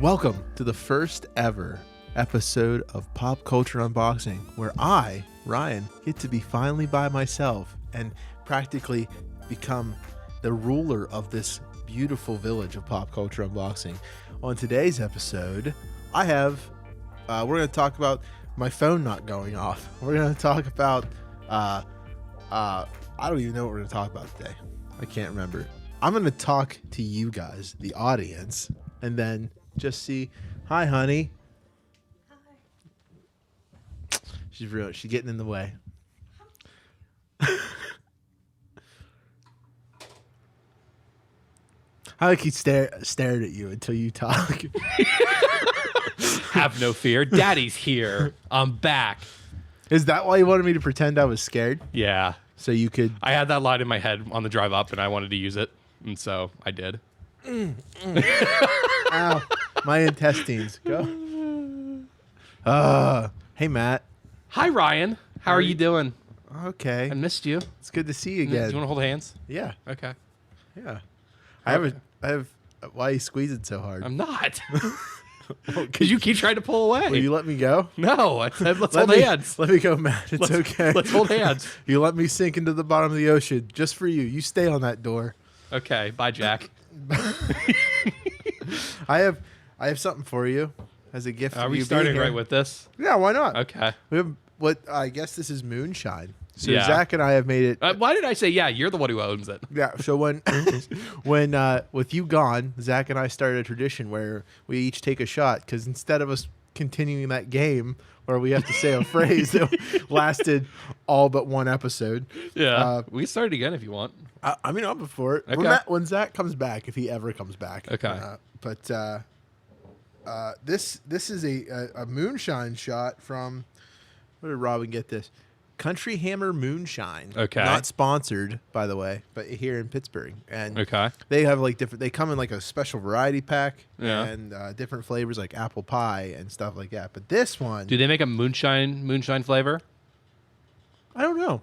Welcome to the first ever episode of Pop Culture Unboxing, where I, Ryan, get to be finally by myself and practically become the ruler of this beautiful village of Pop Culture Unboxing. On today's episode, we're going to talk about my phone not going off. We're going to talk about, I don't even know what we're going to talk about today. I can't remember. I'm going to talk to you guys, the audience, and then just see. Hi, honey. Hi. She's getting in the way. I like he stared at you until you talk. Have no fear. Daddy's here. I'm back. Is that why you wanted me to pretend I was scared? Yeah. So you could... I had that line in my head on the drive up, and I wanted to use it, and so I did. Ow. My intestines. Go. Hey, Matt. Hi, Ryan. How are you doing? Okay. I missed you. It's good to see you Do you again. want to hold hands? Yeah. Okay. Yeah. I have... Why are you squeezing so hard? I'm not. Because you keep trying to pull away. Will you let me go? No. I said let's hold hands. Let me go, Matt. It's okay. Let's hold hands. You let me sink into the bottom of the ocean just for you. You stay on that door. Okay. Bye, Jack. I have something for you as a gift. Are for we you starting being here. right with this? Yeah, why not? Okay. We have what I guess this is moonshine. So Yeah. Zach and I have made it. Why did I say yeah? You're the one who owns it. Yeah. So when with you gone, Zach and I started a tradition where we each take a shot because instead of us continuing that game where we have to say a phrase that lasted all but one episode. Yeah. We can start again if you want. I mean, I'm up for it. Okay. When Zach comes back, if he ever comes back. Okay. But this is a moonshine shot from, where did Robin get this? Country Hammer Moonshine. Okay. Not sponsored, by the way, but here in Pittsburgh. And Okay. they have like different, they come in like a special variety pack Yeah. and different flavors like apple pie and stuff like that. But this one, Do they make a moonshine flavor? I don't know.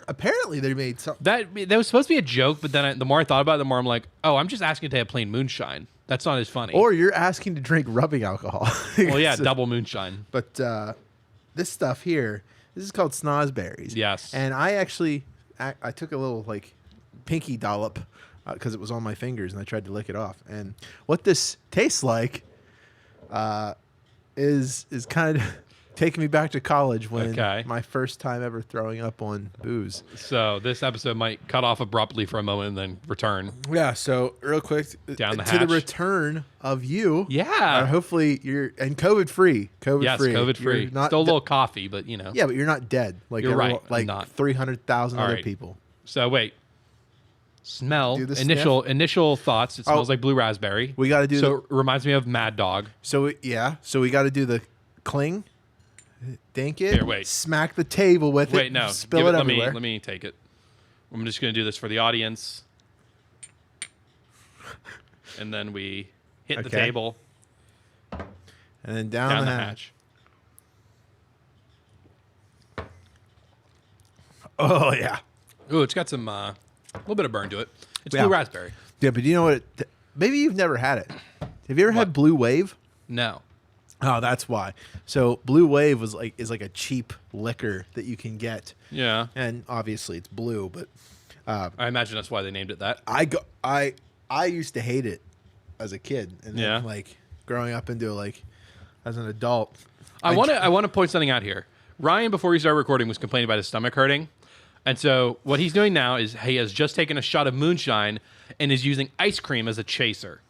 Apparently they made something. That was supposed to be a joke, but then the more I thought about it, the more I'm like, oh, I'm just asking to have plain moonshine. That's not as funny. Or you're asking to drink rubbing alcohol. well, yeah, double moonshine. But this stuff here, this is called snozberries. Yes. And I took a little like pinky dollop because it was on my fingers and I tried to lick it off. And what this tastes like is kind of taking me back to college when my first time ever throwing up on booze. So this episode might cut off abruptly for a moment and then return. Yeah. So real quick, Down the to hatch. the return of you. Yeah. Hopefully you're COVID free. Yes, COVID free. You're not Still a little coffee, but you know. Yeah, but you're not dead. Like You're right, I'm Like not. 300,000 other right. people. So wait. Smell. Do the Initial thoughts. It smells like blue raspberry. We got to do. So it reminds me of Mad Dog. So we got to do the cling. Dink it. Here, wait. Smack the table with it. Wait, no. Spill it everywhere. Let me take it. I'm just going to do this for the audience. And then we hit the table. And then down the hatch. Oh, yeah. Ooh, it's got some a little bit of burn to it. It's Yeah. blue raspberry. Yeah, but you know what? Maybe you've never had it. Have you ever had Blue Wave? No. Oh, that's why. So Blue Wave is like a cheap liquor that you can get. Yeah. And obviously it's blue, but I imagine that's why they named it that. I used to hate it as a kid, and then like growing up into like as an adult. I want to point something out here. Ryan, before we started recording, was complaining about his stomach hurting, and so what he's doing now is he has just taken a shot of moonshine and is using ice cream as a chaser.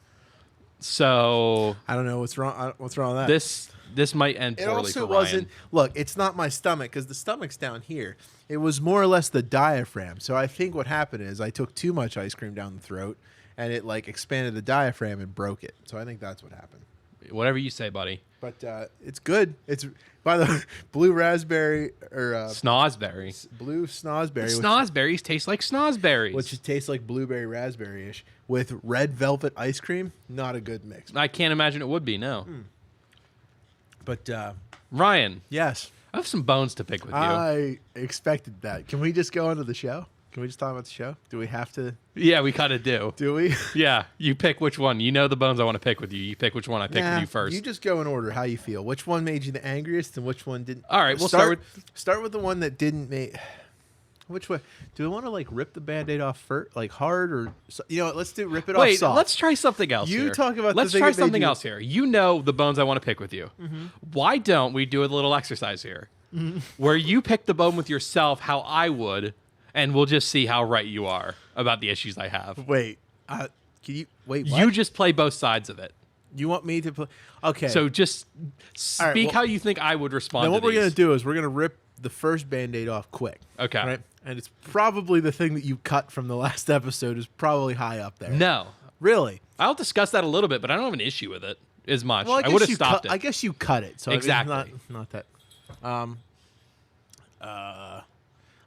So I don't know what's wrong. What's wrong with that? This might end poorly It also for Ryan. wasn't. Look, it's not my stomach because the stomach's down here. It was more or less the diaphragm. So I think what happened is I took too much ice cream down the throat, and it like expanded the diaphragm and broke it. So I think that's what happened. Whatever you say, buddy. But it's good. It's by the way, blue raspberry or Snozberry. blue snozberry. Snozberries taste like snozberries. Which tastes like blueberry raspberry-ish with red velvet ice cream. Not a good mix. I can't imagine it would be, no. But Ryan, yes, I have some bones to pick with you. I expected that. Can we just go on to the show? Can we just talk about the show? Do we have to? Yeah, we kind of do. Do we? Yeah, you pick which one. You know the bones I want to pick with you. You pick which one I pick with you first. You just go in order how you feel. Which one made you the angriest and which one didn't? All right, we'll start with the one that didn't make. Which way? Do we want to like rip the Band-Aid off first, like hard, or you know what? Let's rip it off soft. Let's try something else. You here. talk about. Let's try something else here. You know the bones I want to pick with you. Mm-hmm. Why don't we do a little exercise here, where you pick the bone with yourself, how I would, and we'll just see how right you are about the issues I have. Wait, can you wait? What? You just play both sides of it. You want me to play? Okay. So just speak how you think I would respond. Then what we're gonna do is we're gonna rip the first Band-Aid off quick. Okay. Right. And it's probably the thing that you cut from the last episode is probably high up there. No. Really? I'll discuss that a little bit, but I don't have an issue with it as much. Well, I would have stopped it. I guess you cut it. So exactly. I mean, not that. I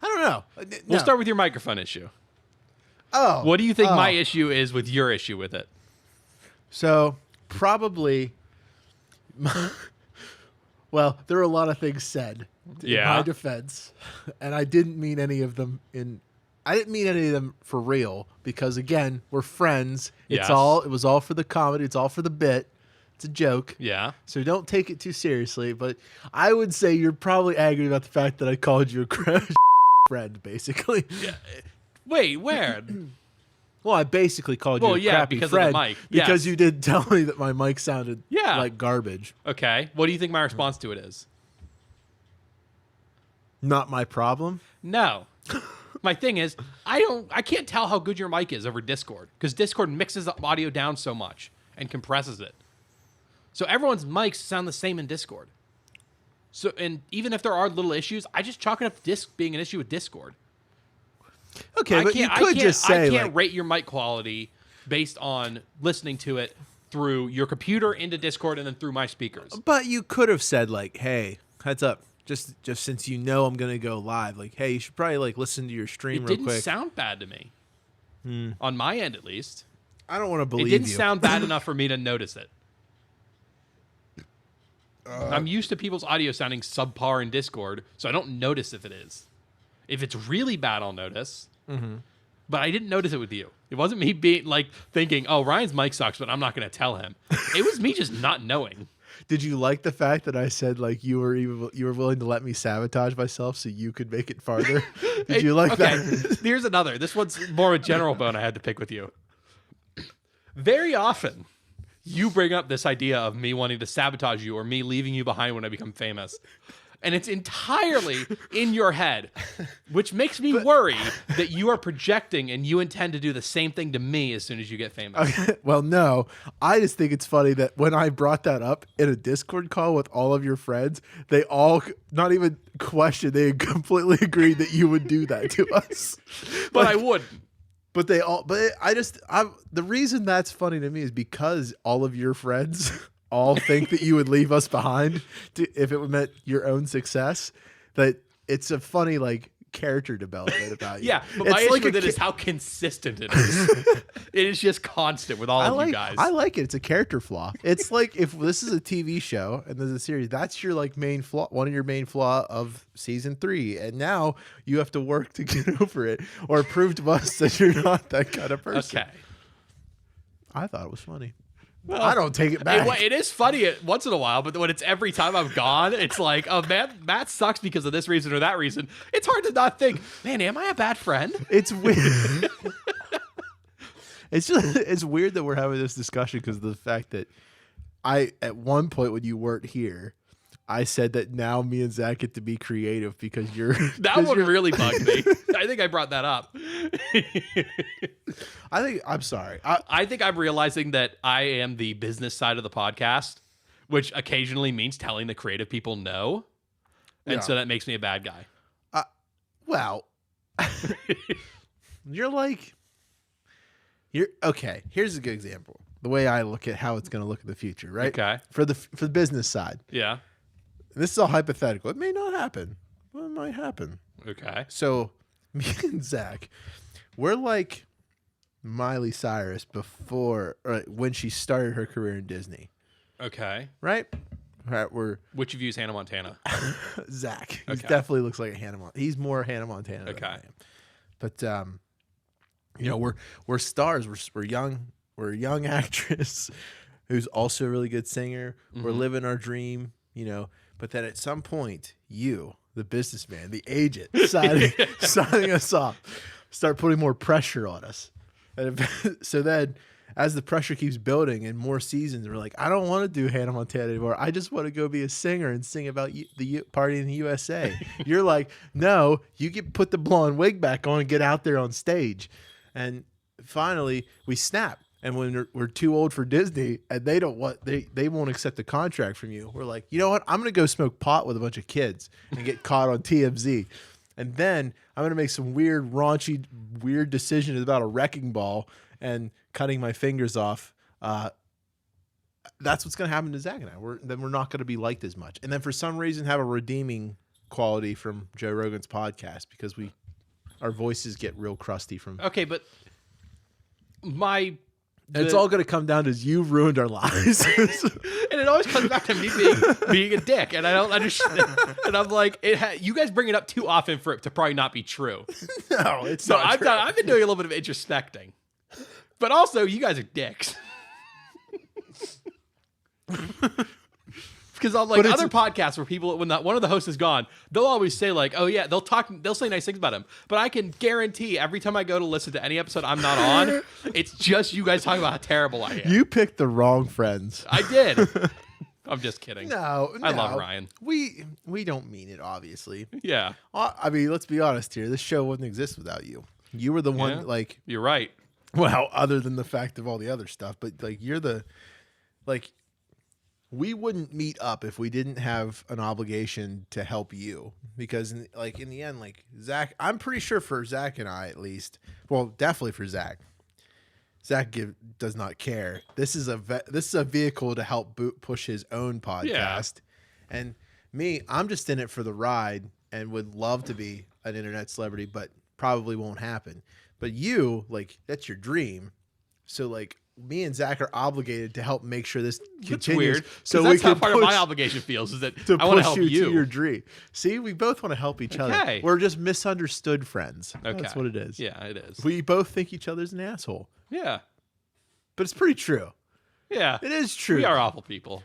don't know. We'll start with your microphone issue. Oh. What do you think my issue is with your issue with it? So probably. Well, there were a lot of things said in my defense, and I didn't mean any of them for real because again, we're friends. It was all for the comedy. It's all for the bit. It's a joke. Yeah. So don't take it too seriously. But I would say you're probably angry about the fact that I called you a friend, basically. Yeah. Wait, where? Well, I basically called you a crappy because friend of the mic. because you did tell me that my mic sounded like garbage. Okay. What do you think my response to it is? Not my problem? No. My thing is, I can't tell how good your mic is over Discord because Discord mixes the audio down so much and compresses it. So everyone's mics sound the same in Discord. So, and even if there are little issues, I just chalk it up to being an issue with Discord. Okay, but you could just say I can't rate your mic quality based on listening to it through your computer into Discord and then through my speakers. But you could have said like, "Hey, heads up, just since you know I'm gonna go live, like, hey, you should probably like listen to your stream real quick." It didn't sound bad to me, on my end at least. I don't want to believe it didn't sound bad enough for me to notice it. I'm used to people's audio sounding subpar in Discord, so I don't notice if it is. If it's really bad, I'll notice. Mm-hmm. But I didn't notice it with you. It wasn't me being like thinking, "Oh, Ryan's mic sucks," but I'm not going to tell him. It was me just not knowing. Did you like the fact that I said like you were willing to let me sabotage myself so you could make it farther? Did you like that? Here's another. This one's more of a general bone I had to pick with you. Very often, you bring up this idea of me wanting to sabotage you or me leaving you behind when I become famous. And it's entirely in your head, which makes me worry that you are projecting and you intend to do the same thing to me as soon as you get famous. Okay, well, no. I just think it's funny that when I brought that up in a Discord call with all of your friends, they all, not even questioned, they completely agreed that you would do that to us. But I wouldn't. But the reason that's funny to me is because all of your friends all think that you would leave us behind if it meant your own success. That it's a funny like character development about you. Yeah, but my issue with it is how consistent it is. It is just constant with all of you guys. I like it. It's a character flaw. It's like if this is a TV show and there's a series, that's your like main flaw, one of your main flaw of season 3, and now you have to work to get over it or prove to us that you're not that kind of person. Okay. I thought it was funny. Well, I don't take it back. It is funny once in a while, but when it's every time I'm gone, it's like, oh, man, Matt sucks because of this reason or that reason. It's hard to not think, man, am I a bad friend? It's weird. It's weird that we're having this discussion because of the fact that at one point when you weren't here, I said that now me and Zach get to be creative because you're... That one really bugged me. I think I brought that up. I'm sorry. I think I'm realizing that I am the business side of the podcast, which occasionally means telling the creative people no. And so that makes me a bad guy. Well, you're okay. Here's a good example. The way I look at how it's going to look in the future, right? Okay. For the business side. Yeah. This is all hypothetical. It may not happen. Well, it might happen. Okay. So me and Zach, we're like Miley Cyrus before when she started her career in Disney. Okay. Right? Right. Which of you is Hannah Montana? Zach. He definitely looks like a Hannah Montana. He's more Hannah Montana than I am. But we're stars. We're young. We're a young actress who's also a really good singer. We're living our dream, But then at some point, you, the businessman, the agent, signing us off, start putting more pressure on us. And so then, as the pressure keeps building and more seasons, we're like, I don't want to do Hannah Montana anymore. I just want to go be a singer and sing about the party in the USA. You're like, no, you put the blonde wig back on and get out there on stage. And finally, we snap. And when we're too old for Disney and they won't accept the contract from you, we're like, you know what? I'm going to go smoke pot with a bunch of kids and get caught on TMZ. And then I'm going to make some raunchy decisions about a wrecking ball and cutting my fingers off. That's what's going to happen to Zach and I. We're not going to be liked as much. And then for some reason have a redeeming quality from Joe Rogan's podcast because our voices get real crusty from. Okay, but it's all going to come down to you've ruined our lives. And it always comes back to me being a dick, and I don't understand. And I'm like, you guys bring it up too often for it to probably not be true. No, it's not true. I've been doing a little bit of introspecting. But also, you guys are dicks. Because on other podcasts where people, when one of the hosts is gone, they'll always say like, "Oh yeah," they'll say nice things about him. But I can guarantee every time I go to listen to any episode I'm not on, it's just you guys talking about how terrible I am. You picked the wrong friends. I did. I'm just kidding. No, I love Ryan. We don't mean it, obviously. Yeah. I mean, let's be honest here. This show wouldn't exist without you. You were the one, You're right. Well, other than the fact of all the other stuff, but we wouldn't meet up if we didn't have an obligation to help you because in the end, Zach, I'm pretty sure for Zach and I, at least, well, definitely for Zach does not care. This is a vehicle to help push his own podcast. Yeah. And me, I'm just in it for the ride and would love to be an internet celebrity, but probably won't happen. But you, that's your dream. So me and Zach are obligated to help make sure this continues. That's weird. So that's how part of my obligation feels is that I want to help you to your dream. See, we both want to help each other. We're just misunderstood friends. Okay. That's what it is. Yeah, it is. We both think each other's an asshole. Yeah. But it's pretty true. Yeah. It is true. We are awful people.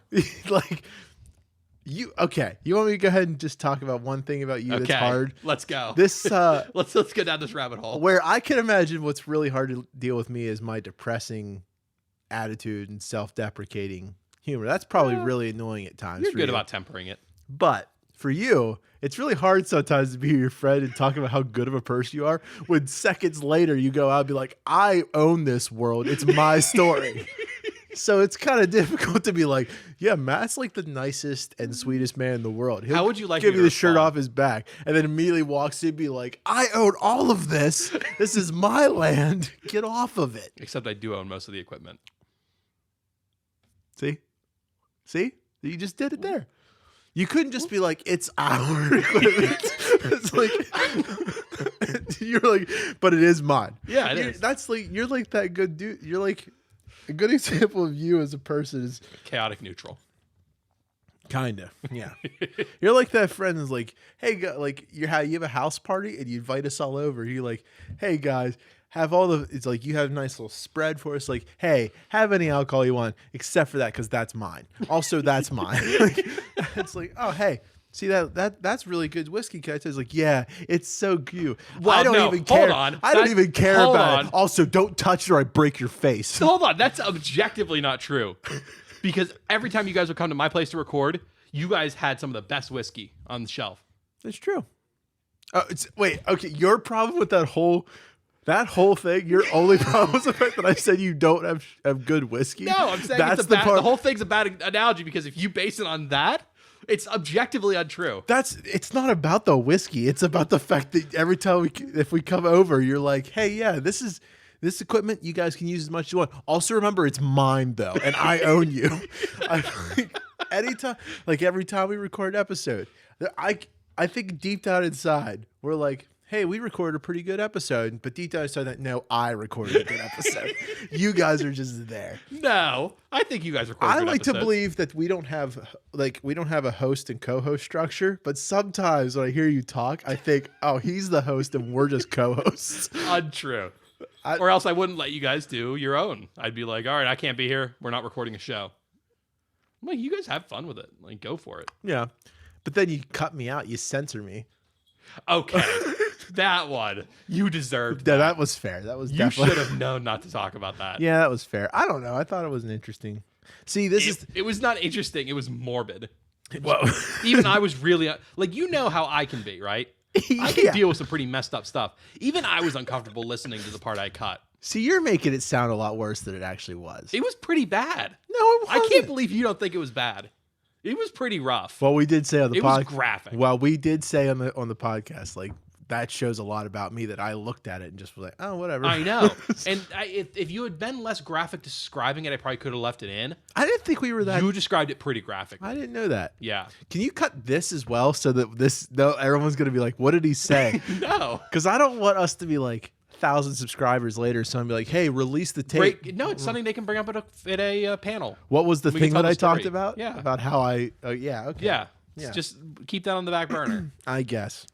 You want me to go ahead and just talk about one thing about you that's hard? Let's go. This let's go down this rabbit hole. Where I can imagine what's really hard to deal with me is my depressing attitude and self-deprecating humor. That's probably really annoying at times. You're good about tempering it. But for you, it's really hard sometimes to be your friend and talk about how good of a person you are when seconds later you go out and be like, I own this world. It's my story. So it's kind of difficult to be like, yeah, Matt's the nicest and sweetest man in the world. How would you like give you the shirt off his back and then immediately walks in and be like, I own all of this. This is my land. Get off of it. Except I do own most of the equipment. See? You just did it there. You couldn't just be like, it's our equipment. It's you're like, but it is mine. Yeah, it is. That's you're that good dude. You're a good example of you as a person is chaotic neutral. Kind of, yeah. You're like that friend who's like, hey, you have a house party and you invite us all over. You're like, hey guys, have all the. It's like you have a nice little spread for us. Like, hey, have any alcohol you want, except for that because that's mine. Also, that's mine. It's like, oh hey. See that's really good whiskey. Guy says yeah, it's so cute. Well, I don't even care. Hold on. I don't even care about it. Also, don't touch it or I break your face. So hold on, that's objectively not true. Because every time you guys would come to my place to record, you guys had some of the best whiskey on the shelf. It's true. Wait, okay. Your problem with that whole thing, your only problem was the fact that I said you don't have good whiskey. No, I'm saying the whole thing's a bad analogy because if you base it on that, it's objectively untrue. It's not about the whiskey. It's about the fact that every time if we come over, you're like, hey, yeah, this equipment you guys can use as much as you want. Also remember, it's mine though, and I own you. Every time we record an episode, I think deep down inside we're like, hey, we recorded a pretty good episode, but deep down inside that, no, I recorded a good episode. You guys are just there. No, I think you guys recorded I good like to episodes. believe that we don't have a host and co-host structure, but sometimes when I hear you talk, I think, oh, he's the host and we're just co-hosts. Untrue. Or else I wouldn't let you guys do your own. I'd be like, all right, I can't be here. We're not recording a show. I'm like, you guys have fun with it. Like, go for it. Yeah. But then you cut me out. You censor me. Okay. That one. You deserved Yeah, that. that was fair. That was You definitely... should have known not to talk about that. Yeah, that was fair. I don't know. I thought it was an interesting... See, It was not interesting. It was morbid. Well, Even I was really... Like, you know how I can be, right? I can yeah. deal with some pretty messed up stuff. Even I was uncomfortable listening to the part I cut. See, you're making it sound a lot worse than it actually was. It was pretty bad. No, it I wasn't. can't believe you don't think it was bad. It was pretty rough. Well, we did say on the It was podcast. graphic. Well, we did say on the podcast, like, that shows a lot about me that I looked at it and just was like, oh, whatever. I know. And if you had been less graphic describing it, I probably could have left it in. I didn't think we were that. You described it pretty graphically. I didn't know that. Yeah. Can you cut this as well so that everyone's going to be like, what did he say? No. Because I don't want us to be like 1,000 subscribers later. So I'm be like, hey, release the tape. No, it's something they can bring up at a panel. What was the We can thing tell that the I talked story. about? Yeah. About how I, yeah, okay. Yeah. Yeah. Just keep that on the back burner. I guess.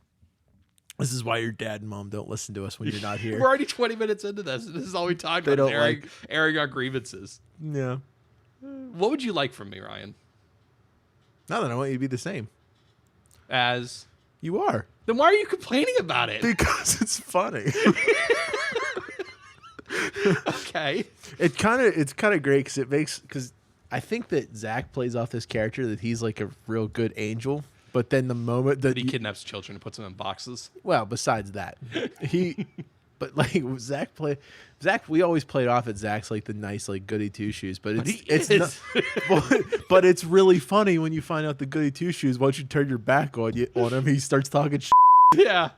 This is why your dad and mom don't listen to us when you're not here. We're already 20 minutes into this. This is all we talk They about. don't Airing our grievances. Yeah. What would you like from me, Ryan? Nothing. I want you to be the same. As You are. then why are you complaining about it? Because it's funny. Okay. It's kind of great because I think that Zach plays off this character that he's like a real good angel, but then the moment that He kidnaps children and puts them in boxes. well, besides that, but like Zach, we always played off at Zach's like the nice like goody two shoes, but it's not, but it's really funny when you find out the goody two shoes. Once you turn your back on him, he starts talking shit. Yeah.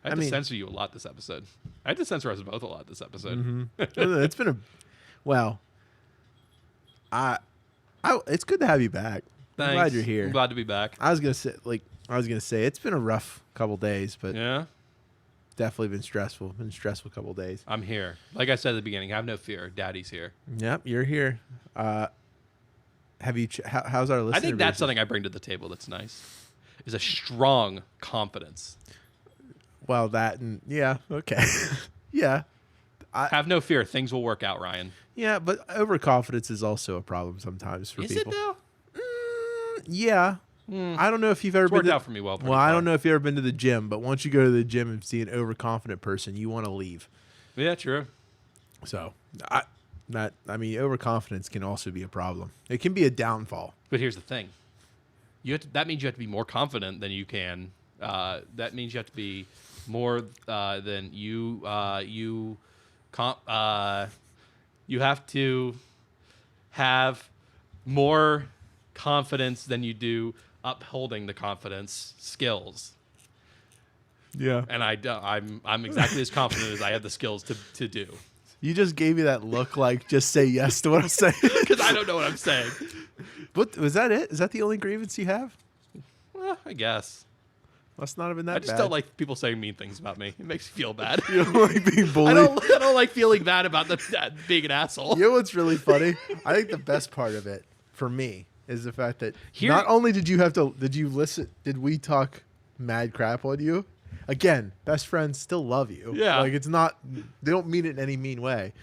I had to mean- censor you a lot this episode. I had to censor us both a lot this episode. Mm-hmm. It's been it's good to have you back. I'm glad Thanks. you're here. I'm glad to be back. I was gonna say it's been a rough couple days, but Yeah. definitely been stressful. Been a stressful couple days. I'm here. Like I said at the beginning, have no fear. Daddy's here. Yep, you're here. Have you? How's our listener? I think that's base? something I bring to the table that's nice. Is a strong confidence. Well, that and yeah, okay, yeah, Have no fear. Things will work out, Ryan. yeah. But overconfidence is also a problem sometimes for Is people. it though? Yeah. I don't know if you've ever It's been worked to, out for me well. pretty Well, I far. don't know if you've ever been to the gym, but once you go to the gym and see an overconfident person, you want to leave. Yeah, true. So, overconfidence can also be a problem. It can be a downfall. But here's the thing. That means you have to be more confident than you can. That means you have to be more than you. You have to have more confidence than you do upholding the confidence skills. Yeah. And I'm exactly as confident as I have the skills to do. You just gave me that look like just say yes to what I'm saying. Because I don't know what I'm saying. What was that? Is that the only grievance you have? Well, I guess. Must not have been that I just bad. don't like people saying mean things about me. It makes me feel bad. You don't like being I bullied. don't like feeling bad about being an asshole. You know what's really funny? I think the best part of it for me is the fact that Here- not only did you listen, did we talk mad crap on you? Again, best friends still love you. Yeah. Like it's not, they don't mean it in any mean way.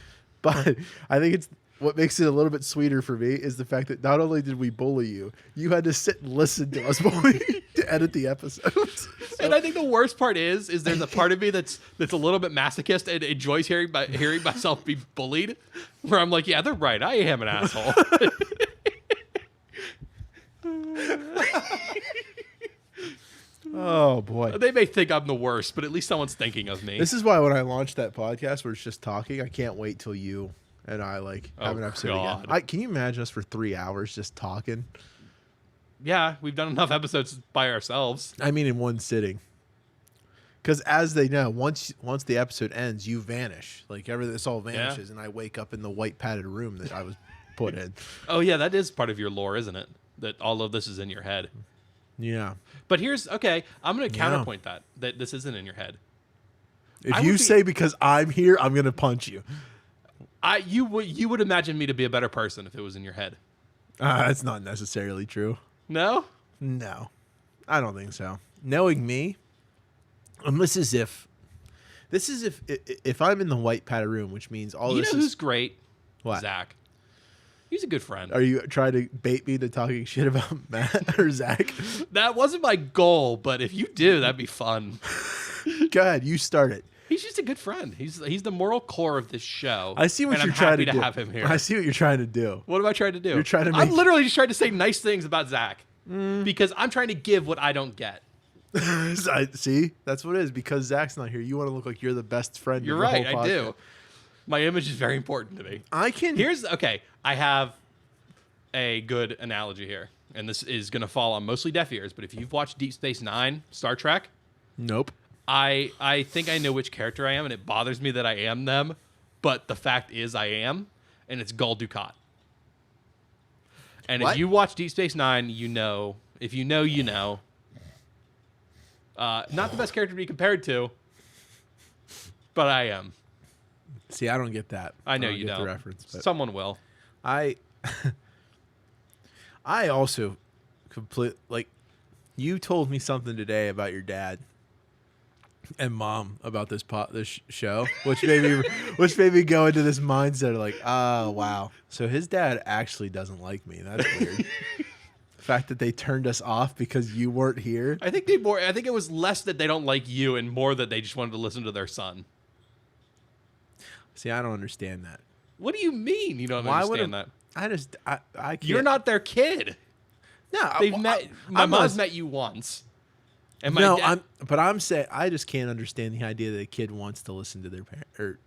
But I think it's what makes it a little bit sweeter for me is the fact that not only did we bully you, you had to sit and listen to us bully to edit the episodes. And I think the worst part is there's a part of me that's a little bit masochist and enjoys hearing myself be bullied, where I'm like, yeah, they're right. I am an asshole. Oh boy. They may think I'm the worst, but at least someone's thinking of me. This is why when I launched that podcast where it's just talking, I can't wait till you and I have an episode God. again. Can you imagine us for 3 hours just talking? Yeah, we've done enough episodes by ourselves. I mean, in one sitting. Because as they know, once the episode ends, you vanish. Like everything, this all vanishes, and I wake up in the white padded room that I was put in. Oh yeah, that is part of your lore, isn't it? That all of this is in your head. Yeah. But here's okay. I'm going to Yeah. counterpoint that this isn't in your head. If you say because I'm here, I'm gonna punch you. You would imagine me to be a better person if it was in your head. That's not necessarily true. No? No, I don't think so. Knowing me, this is if I'm in the white padded room, which means all You this know is who's great? what? Zach. He's a good friend. Are you trying to bait me to talking shit about Matt or Zach? That wasn't my goal, but if you do, that'd be fun. Go ahead, you start it. He's just a good friend. He's the moral core of this show. I see what and you're I'm trying happy to do. have him here. I see what you're trying to do. What am I trying to do? You're trying to I'm make- literally just trying to say nice things about Zach because I'm trying to give what I don't get. See, that's what it is. Because Zach's not here, you want to look like you're the best friend. You're of the right. whole I podcast. do. My image is very important to me. I can. I have a good analogy here, and this is going to fall on mostly deaf ears. But if you've watched Deep Space Nine, Star Trek, Nope. I think I know which character I am, and it bothers me that I am them. But the fact is, I am, and it's Gul Dukat. And What? if you watch Deep Space Nine, you know. If you know, you know. Not the best character to be compared to, but I am. See, I don't get that. I know don't you get don't. the reference, but Someone will. I also you told me something today about your dad and mom about this show, which made me go into this mindset of like, oh wow. So his dad actually doesn't like me. That's weird. The fact that they turned us off because you weren't here. I think it was less that they don't like you and more that they just wanted to listen to their son. See, I don't understand that. What do you mean you don't understand that? I can't. You're not their kid. No, They've met. My I'm mom's not- met you once. And my No, dad, I'm saying I just can't understand the idea that a kid wants to listen to their parent or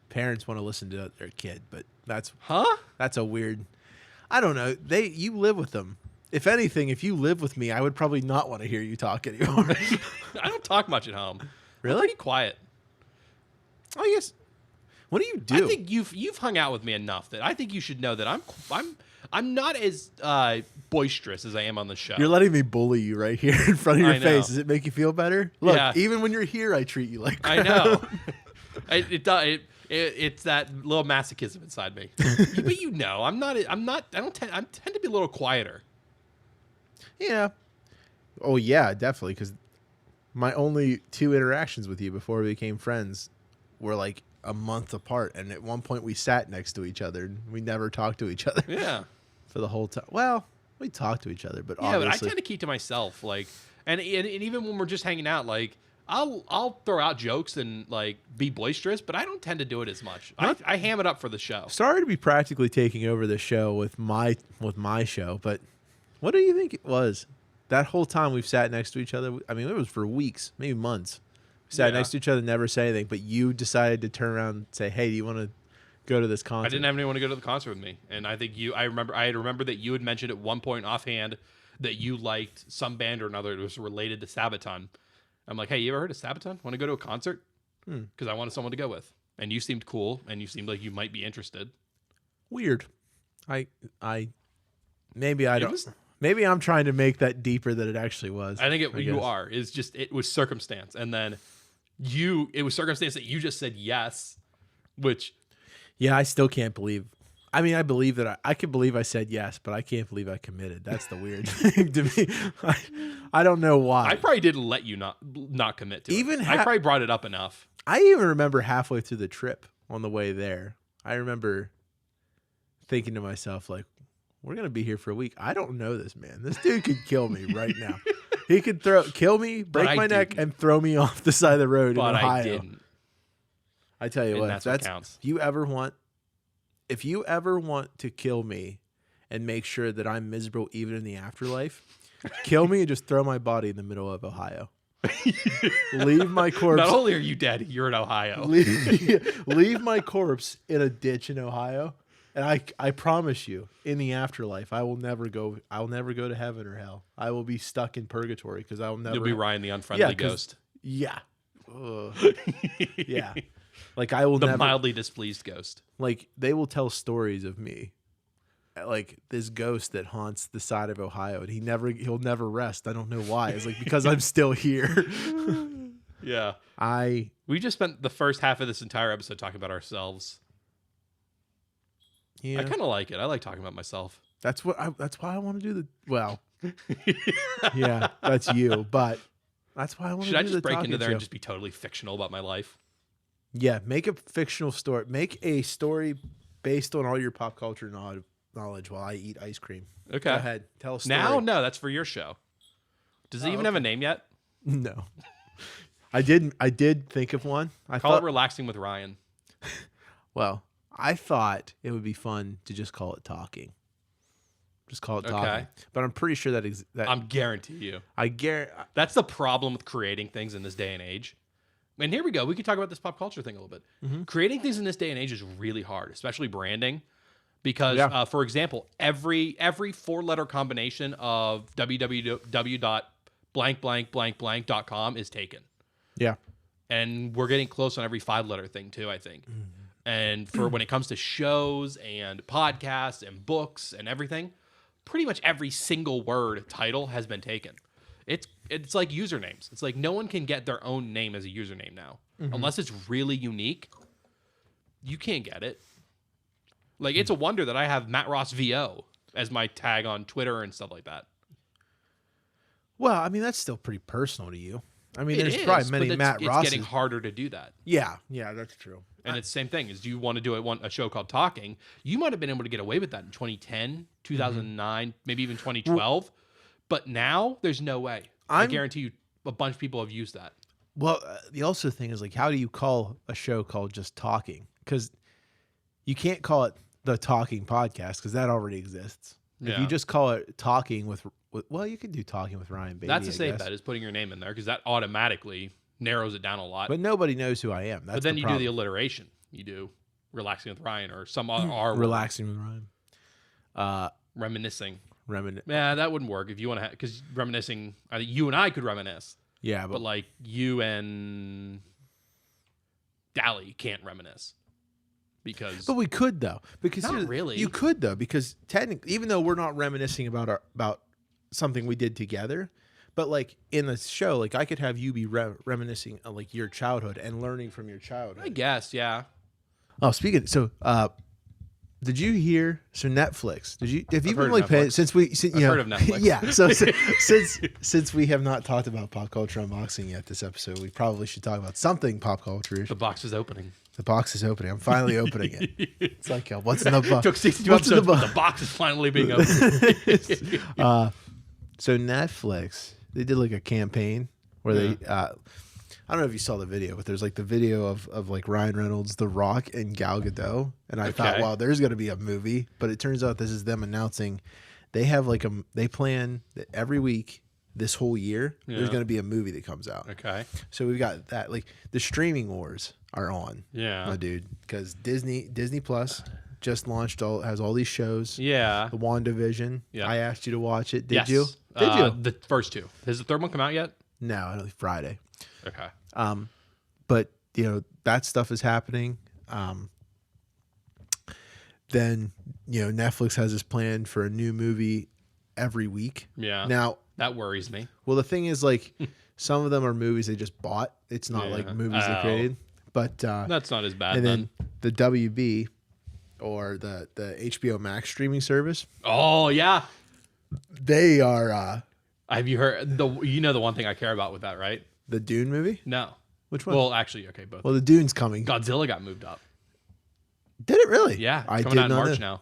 parents want to listen to their kid. But that's a weird. I don't know. You live with them. If anything, if you live with me, I would probably not want to hear you talk anymore. I don't talk much at home. Really? I'm pretty quiet. Oh yes. What do you do? I think you've hung out with me enough that I think you should know that I'm not as boisterous as I am on the show. You're letting me bully you right here in front of your I know. face. Does it make you feel better? Look, Yeah. even when you're here, I treat you like I crap. know. It's that little masochism inside me. But you know, I tend to be a little quieter. Yeah. Oh yeah, definitely. Because my only 2 interactions with you before we became friends were like a month apart, and at one point we sat next to each other, and we never talked to each other Yeah. for the whole time. Well, we talked to each other, but Yeah, but I obviously, tend to keep to myself. Like, and even when we're just hanging out, like I'll throw out jokes and like be boisterous, but I don't tend to do it as much. I ham it up for the show. sorry to be practically taking over the show with my show, but what do you think it was? That whole time we've sat next to each other. I mean, it was for weeks, maybe months. We sat Yeah. next to each other, never say anything, but you decided to turn around and say, "Hey, do you want to go to this concert?" I didn't have anyone to go to the concert with me, and I think I remember that you had mentioned at one point offhand that you liked some band or another that was related to Sabaton. I'm like, hey, you ever heard of Sabaton? Want to go to a concert? Because I wanted someone to go with, and you seemed cool, and you seemed like you might be interested. Weird. Maybe I It don't. was- Maybe I'm trying to make that deeper than it actually was. I think you guess. are. It's just it was circumstance, and then it was circumstance that you just said yes, which Yeah, I still can't believe. I mean, I believe that I can believe I said yes, but I can't believe I committed. That's the weird thing to me. I don't know why. I probably didn't let you not commit to. Even I probably brought it up enough. I even remember halfway through the trip on the way there, I remember thinking to myself, like, we're going to be here for a week. I don't know this man. This dude could kill me right now. He could kill me, break I my neck, didn't. and throw me off the side of the road But in Ohio. I didn't. I tell you And what, that's what counts. if you ever want to kill me and make sure that I'm miserable even in the afterlife, kill me and just throw my body in the middle of Ohio. Leave my corpse. Not only are you dead, you're in Ohio. leave my corpse in a ditch in Ohio, and I promise you, in the afterlife, I'll never go to heaven or hell. I will be stuck in purgatory because I'll never. You'll be Ryan the unfriendly 'cause- ghost. Yeah. Ugh. Yeah. Like I will The never. mildly displeased ghost. Like they will tell stories of me like this ghost that haunts the side of Ohio, and he'll never rest. I don't know why. It's like because I'm still here. Yeah. We just spent the first half of this entire episode talking about ourselves. Yeah. I kind of like it. I like talking about myself. That's why I want to do yeah, that's you, but that's why I want to do the Should I just break into there show. and just be totally fictional about my life? Yeah, make a fictional story. Make a story based on all your pop culture knowledge while I eat ice cream. Okay. Go ahead. Tell a story. Now? No, that's for your show. Does it even have a name yet? No. I did think of one. I Call thought it Relaxing with Ryan. Well, I thought it would be fun to just call it Talking. Just call it Talking. Okay. But I'm pretty sure that I'm guarantee you. That's the problem with creating things in this day and age. And here we go. We could talk about this pop culture thing a little bit. Mm-hmm. Creating things in this day and age is really hard, especially branding. Because, for example, every 4-letter combination of www.blank.com is taken. Yeah. And we're getting close on every 5-letter thing too, I think. Mm-hmm. And for when it comes to shows and podcasts and books and everything, pretty much every single word title has been taken. It's like usernames. It's like no one can get their own name as a username now. Mm-hmm. Unless it's really unique, you can't get it. Like, it's a wonder that I have Matt Ross VO as my tag on Twitter and stuff like that. Well, I mean, that's still pretty personal to you. I mean, there's probably many Matt Rosses. It's getting harder to do that. Yeah, that's true. And it's the same thing. Is you want to do a show called Talking, you might have been able to get away with that in 2010, 2009, maybe even 2012. But now, there's no way. I guarantee you a bunch of people have used that. Well, the also thing is, like, how do you call a show called just Talking? Because you can't call it the Talking Podcast because that already exists. Yeah. If you just call it Talking with well, you could do Talking with Ryan Baby. That's a safe bet, is putting your name in there, because that automatically narrows it down a lot. But nobody knows who I am. That's but then the you problem. do the alliteration. You do Relaxing with Ryan or some other R word. Relaxing with Ryan. Reminiscing. Yeah, that wouldn't work if you want to, because reminiscing, you and I could reminisce. Yeah, but like you and Dally can't reminisce. But we could though, because not really. You could though, because technically, even though we're not reminiscing about something we did together, but like in the show, like I could have you be reminiscing on like your childhood and learning from your childhood. I guess, yeah. Oh, did you hear? So Netflix. Have you been like paying heard of Netflix. Yeah. So since we have not talked about pop culture unboxing yet this episode, we probably should talk about something pop culture. The box is opening. The box is opening. I'm finally opening it. It's like, what's in the box? Took 62 episodes, but the box is finally being opened. So Netflix, they did like a campaign where they. I don't know if you saw the video, but there's like the video of like Ryan Reynolds, The Rock, and Gal Gadot. And I thought, wow, there's going to be a movie. But it turns out this is them announcing they have like they plan that every week this whole year, there's going to be a movie that comes out. Okay. So we've got that. Like the streaming wars are on. Yeah. My dude. Because Disney Plus just launched has all these shows. Yeah. The WandaVision. Yeah. I asked you to watch it. Did you? Did you? The first two. Has the third one come out yet? No, I don't think Friday. Okay. But that stuff is happening. Then Netflix has this plan for a new movie every week. Yeah. Now that worries me. Well, the thing is, like, some of them are movies they just bought. It's not like movies they created. But that's not as bad. And then the WB or the HBO Max streaming service. Oh yeah. They are. Have you heard the one thing I care about with that, right? The Dune movie? No. Which one? Well, actually, okay, both. Well, the Dune's coming. Godzilla got moved up. Did it really? Yeah, it's coming out in March now.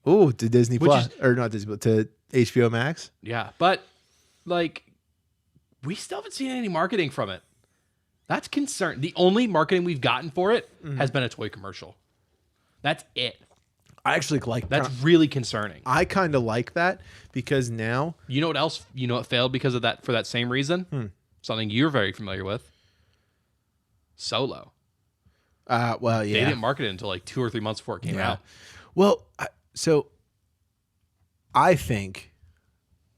Oh, to Disney Plus, or not Disney, but to HBO Max. Yeah, but like, we still haven't seen any marketing from it. That's concerning. The only marketing we've gotten for it has been a toy commercial. That's it. I actually like that. That's really concerning. I kind of like that because now you know what else? You know what failed because of that for that same reason. Something you're very familiar with. Solo. Well, yeah. They didn't market it until like 2 or 3 months before it came out. Well, I think.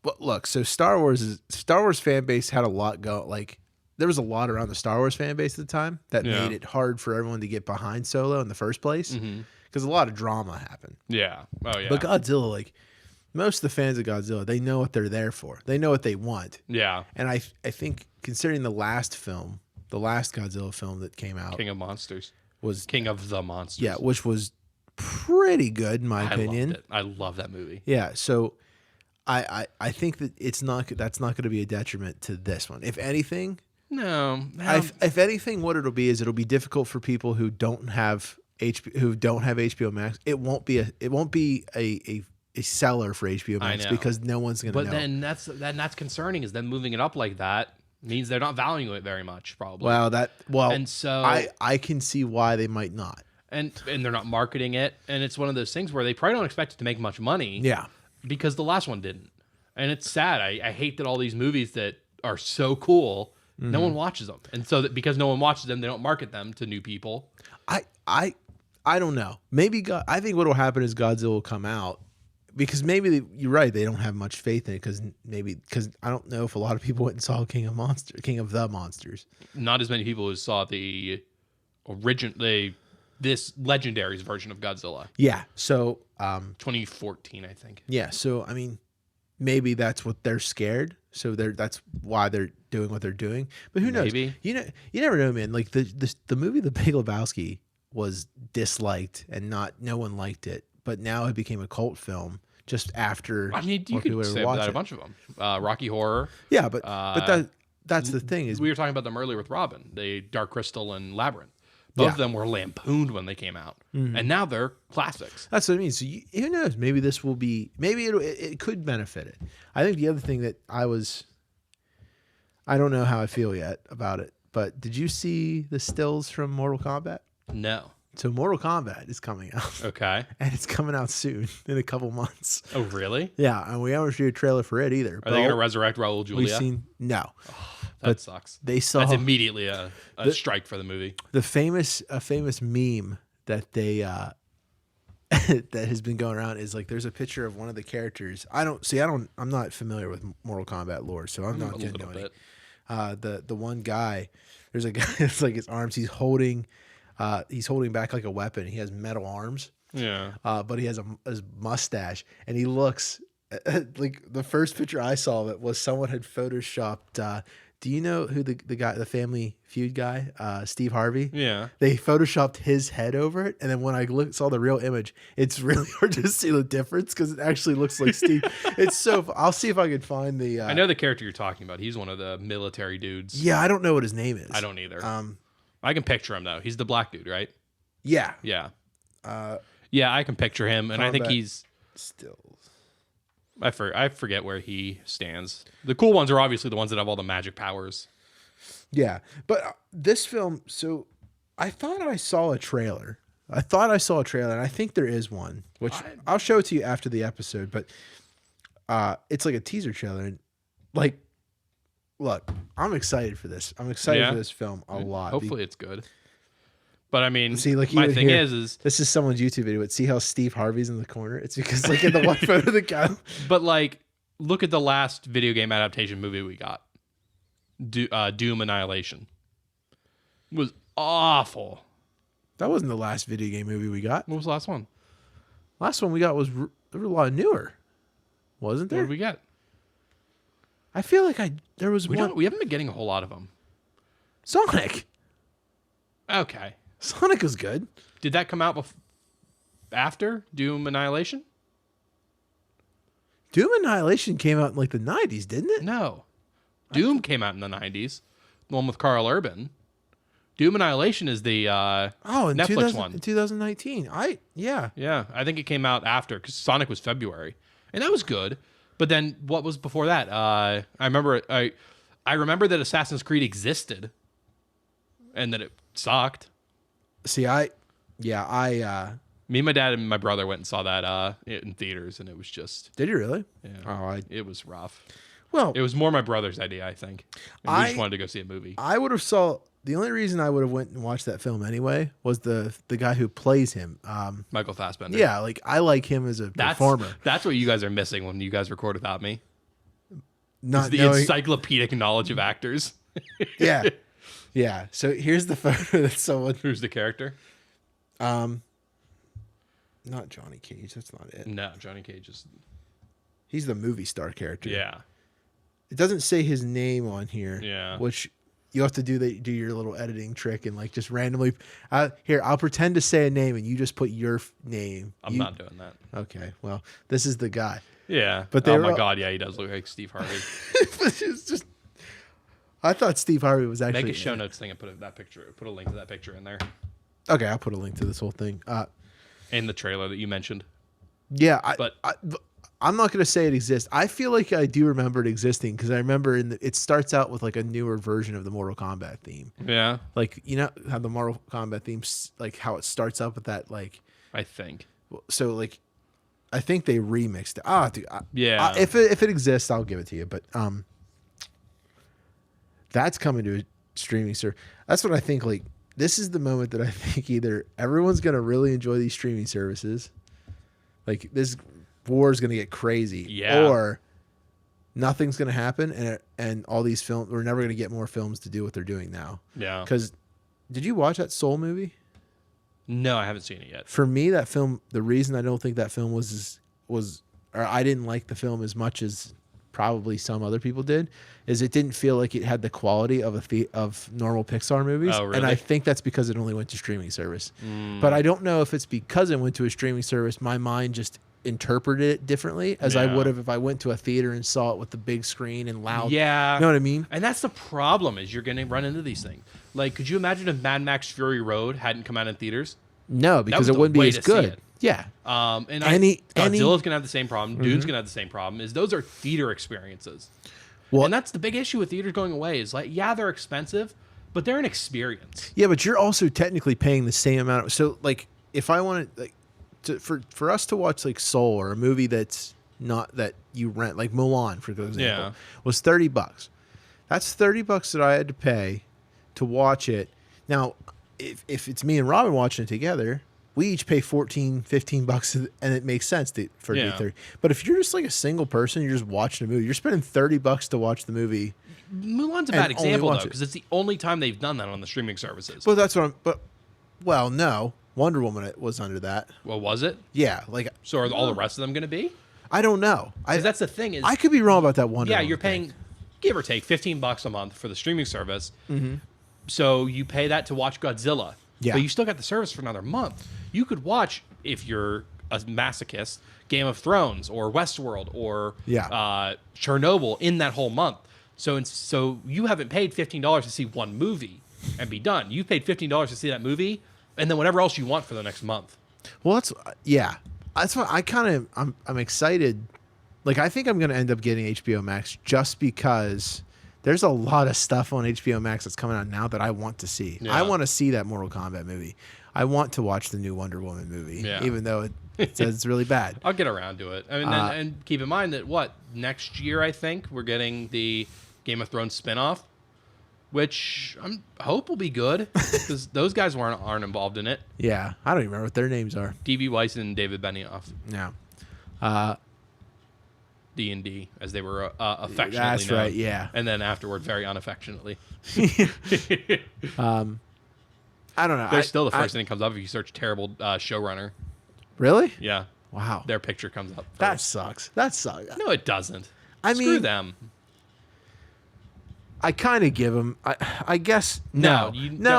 Well, look. So Star Wars fan base had a lot go. Like there was a lot around the Star Wars fan base at the time that made it hard for everyone to get behind Solo in the first place. because a lot of drama happened. Yeah. Oh yeah. But Godzilla, like most of the fans of Godzilla, they know what they're there for. They know what they want. Yeah. And I think considering the last Godzilla film that came out, King of Monsters. was King of the Monsters. yeah, which was pretty good in my opinion. Loved it. I love that movie. Yeah, so I think that that's not going to be a detriment to this one. If anything, No. if anything, what it'll be is it'll be difficult for people who don't have HBO Max. It won't be a seller for HBO Max because no one's going to know. But then that's concerning. Is them moving it up like that means they're not valuing it very much, probably. And so I can see why they might not. And they're not marketing it, and it's one of those things where they probably don't expect it to make much money. Yeah, because the last one didn't, and it's sad. I hate that all these movies that are so cool, no one watches them, and so that because no one watches them, they don't market them to new people. I don't know. I think what will happen is Godzilla will come out because you're right. They don't have much faith in it because I don't know if a lot of people went and saw King of the Monsters. Not as many people as saw the this Legendary's version of Godzilla. Yeah. So 2014, I think. Yeah. So I mean, maybe that's what they're scared. So that's why they're doing what they're doing. But who knows? Maybe. You never know, man. Like the movie The Big Lebowski was disliked and no one liked it, but now it became a cult film just after. I mean, you could say that a bunch of them. Rocky Horror. Yeah, but that's the thing is we were talking about them earlier with Robin, the Dark Crystal and Labyrinth. Both of them were lampooned when they came out, and now they're classics. That's what I mean. So who knows? Maybe this will be. Maybe it could benefit it. I think the other thing that I don't know how I feel yet about it, but did you see the stills from Mortal Kombat? No. So Mortal Kombat is coming out. Okay. And it's coming out soon, in a couple months. Oh, really? Yeah, and we haven't seen a trailer for it either. Are they going to resurrect Raul Julia? We've seen no. That sucks. That's immediately a strike for the movie. The famous meme that they that has been going around is like there's a picture of one of the characters. I'm not familiar with Mortal Kombat lore, so I'm not getting going. The one guy, there's a guy that's like his arms, he's holding back like a weapon. He has metal arms. Yeah. But he has a mustache, and he looks like the first picture I saw of it was someone had photoshopped. Do you know who the guy, the Family Feud guy, Steve Harvey? Yeah. They photoshopped his head over it, and then when I saw the real image, it's really hard to see the difference because it actually looks like Steve. It's so. I'll see if I can find the. I know the character you're talking about. He's one of the military dudes. Yeah, I don't know what his name is. I don't either. I can picture him though. He's the black dude, right? Yeah. Yeah. Yeah, I can picture him, and I think he's stills. I forget where he stands. The cool ones are obviously the ones that have all the magic powers. Yeah, but this film. So I thought I saw a trailer. And I think there is one, which I'll show it to you after the episode. But it's like a teaser trailer, and like, look, I'm excited for this. I'm excited for this film a lot. Hopefully, it's good. But I mean, see, like my thing is this is someone's YouTube video. But see how Steve Harvey's in the corner? It's because like in the one photo of the guy. But like, look at the last video game adaptation movie we got, Doom Annihilation. It was awful. That wasn't the last video game movie we got. What was the last one? Last one we got was there was a lot newer, wasn't there? What did we get? I feel like there was one. We haven't been getting a whole lot of them. Sonic. Okay. Sonic was good. Did that come out after Doom Annihilation? Doom Annihilation came out in like the 90s, didn't it? No. Doom came out in the 90s. The one with Carl Urban. Doom Annihilation is the Netflix one. In 2019. Yeah. Yeah, I think it came out after because Sonic was February. And that was good. But then what was before that? I remember that Assassin's Creed existed and that it sucked. See, me and my dad and my brother went and saw that in theaters, and it was just. Did you really? Yeah. Oh, it was rough. Well, it was more my brother's idea, I think. And we just wanted to go see a movie. I would have saw. The only reason I would have went and watched that film anyway was the guy who plays him, Michael Fassbender. Yeah, like I like him as a performer. That's what you guys are missing when you guys record without me. Not the encyclopedic knowledge of actors. Yeah. Yeah. So here's the photo that someone. Who's the character? Not Johnny Cage. That's not it. No, Johnny Cage is. He's the movie star character. Yeah. It doesn't say his name on here. Yeah. Which you have to do your little editing trick and like just randomly. Here, I'll pretend to say a name and you just put your name. I'm not doing that. Okay. Well, this is the guy. Yeah. But oh my God, yeah, he does look like Steve Harvey. It's just. I thought Steve Harvey was actually. Make a show notes thing and put that picture. Put a link to that picture in there. Okay, I'll put a link to this whole thing. In the trailer that you mentioned. Yeah, but I'm not going to say it exists. I feel like I do remember it existing because I remember it starts out with like a newer version of the Mortal Kombat theme. Yeah. Like, you know how the Mortal Kombat theme, like how it starts up with that, like. I think. So, like, I think they remixed it. Dude. Yeah. If it exists, I'll give it to you. But that's coming to a streaming service. That's what I think, like, this is the moment that I think either everyone's going to really enjoy these streaming services. Like, this war is going to get crazy. Yeah. Or nothing's going to happen, and all these films, we're never going to get more films to do what they're doing now. Yeah. Because, did you watch that Soul movie? No, I haven't seen it yet. For me, that film, the reason I don't think that film was, or I didn't like the film as much as probably some other people did, is it didn't feel like it had the quality of of normal Pixar movies. Oh, really? And I think that's because it only went to streaming service. But I don't know if it's because it went to a streaming service, my mind just interpreted it differently as I would have if I went to a theater and saw it with the big screen and loud. Yeah. You know what I mean? And that's the problem is you're going to run into these things. Like, could you imagine if Mad Max Fury Road hadn't come out in theaters? No, because it wouldn't be as good. Yeah. And Godzilla's gonna have the same problem. Dune's gonna have the same problem. Is those are theater experiences. Well, and that's the big issue with theaters going away. Is like, yeah, they're expensive, but they're an experience. Yeah, but you're also technically paying the same amount. So, like, if I wanted, like, for us to watch like Soul or a movie that's not that you rent, like Mulan, for example, was $30. That's $30 that I had to pay to watch it. Now, if it's me and Robin watching it together, we each pay $14-15 and it makes sense for it to be 30. But if you're just like a single person, you're just watching a movie, you're spending $30 to watch the movie. Mulan's a bad example though, because it's the only time they've done that on the streaming services. Well, that's what well, no. Wonder Woman was under that. Well, was it? Yeah, like, so are all the rest of them going to be? I don't know. That's the thing is, I could be wrong about that Wonder Woman. Yeah, you're paying, give or take, $15 a month for the streaming service. Mm-hmm. So you pay that to watch Godzilla. Yeah. But you still got the service for another month. You could watch, if you're a masochist, Game of Thrones or Westworld or Chernobyl in that whole month. So you haven't paid $15 to see one movie and be done. You paid $15 to see that movie and then whatever else you want for the next month. Well, that's what I kind of, I'm excited. Like, I think I'm going to end up getting HBO Max just because there's a lot of stuff on HBO Max that's coming out now that I want to see. Yeah. I want to see that Mortal Kombat movie. I want to watch the new Wonder Woman movie, even though it says it's really bad. I'll get around to it. I mean, and keep in mind that next year, I think we're getting the Game of Thrones spinoff, which I hope will be good because those guys aren't involved in it. Yeah, I don't even remember what their names are. D.B. Weiss and David Benioff. Yeah. D&D, as they were affectionately That's known. right, yeah. And then afterward, very unaffectionately. I don't know. They're still the first thing that comes up if you search terrible showrunner. Really? Yeah. Wow. Their picture comes up first. That sucks. That sucks. No, it doesn't. Screw Screw them. I kind of give him. I guess no.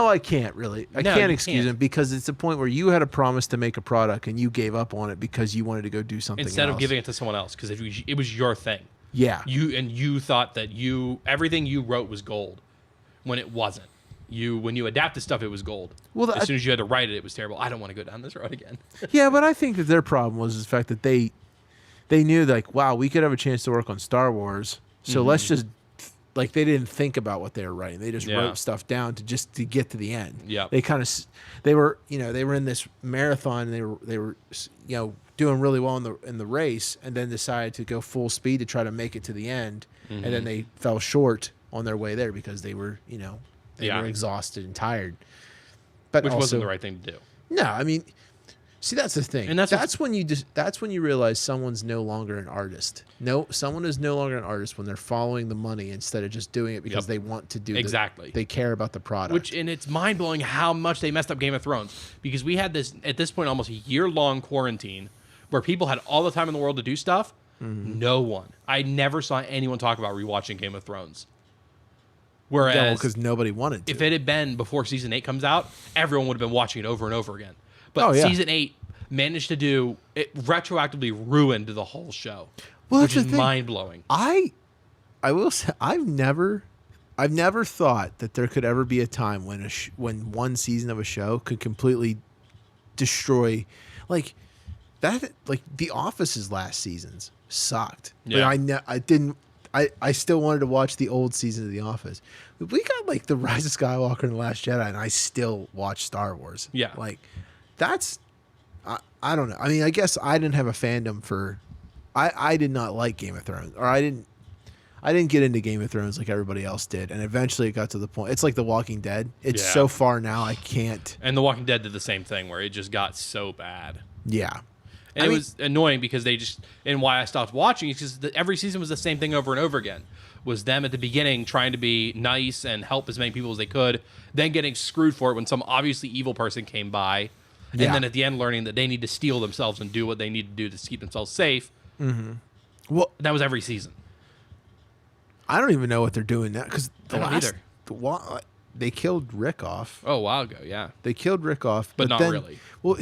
I can't really. I can't excuse him because it's a point where you had a promise to make a product and you gave up on it because you wanted to go do something instead else. Of giving it to someone else because it was your thing. Yeah. You thought that everything you wrote was gold when it wasn't. When you adapted stuff, it was gold. Well, as soon as you had to write it, it was terrible. I don't want to go down this road again. Yeah, but I think that their problem was the fact that they knew, like, wow, we could have a chance to work on Star Wars, so let's just, like, they didn't think about what they were writing. They just wrote stuff down to get to the end. Yeah, they were in this marathon. And they were doing really well in the race, and then decided to go full speed to try to make it to the end, and then they fell short on their way there because they were They were exhausted and tired. But Which also, wasn't the right thing to do. No, I mean, See, that's the thing. And That's when you realize someone's no longer an artist. No, someone is no longer an artist when they're following the money instead of just doing it because they want to do exactly. They care about the product. And it's mind blowing how much they messed up Game of Thrones, because we had this at this point almost a year-long quarantine where people had all the time in the world to do stuff. No one. I never saw anyone talk about rewatching Game of Thrones. Whereas, because nobody wanted to. If it had been before season 8 comes out, everyone would have been watching it over and over again. But season 8 managed to do it, retroactively ruined the whole show, which is mind blowing. I will say I've never thought that there could ever be a time when when one season of a show could completely destroy, like that. Like The Office's last seasons sucked. Yeah. I still wanted to watch the old season of The Office. We got like The Rise of Skywalker and The Last Jedi, and I still watch Star Wars. Yeah. Like that's, I don't know. I mean, I guess I didn't have a fandom for, I did not like Game of Thrones, or I didn't get into Game of Thrones like everybody else did. And eventually it got to the point, it's like The Walking Dead. It's so far now I can't. And The Walking Dead did the same thing where it just got so bad. Yeah. And it was annoying because and why I stopped watching is because every season was the same thing over and over again. Was them at the beginning trying to be nice and help as many people as they could, then getting screwed for it when some obviously evil person came by, and then at the end learning that they need to steel themselves and do what they need to do to keep themselves safe. Mm-hmm. Well, that was every season. I don't even know what they're doing now because either. They killed Rick off. Oh, a while ago, yeah. They killed Rick off, but not really. Well,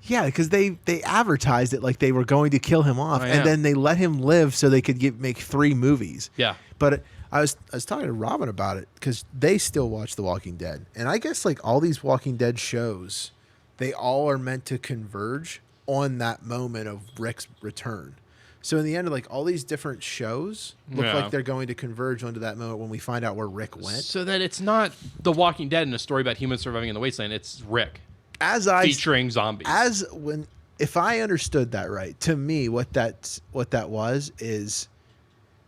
yeah, because they advertised it like they were going to kill him off, and then they let him live so they could make 3 movies. Yeah. But I was talking to Robin about it because they still watch The Walking Dead, and I guess like all these Walking Dead shows, they all are meant to converge on that moment of Rick's return. So in the end, like all these different shows look like they're going to converge onto that moment when we find out where Rick went. So that it's not The Walking Dead and a story about humans surviving in the wasteland. It's Rick. Featuring zombies. If I understood that right, to me, what that was is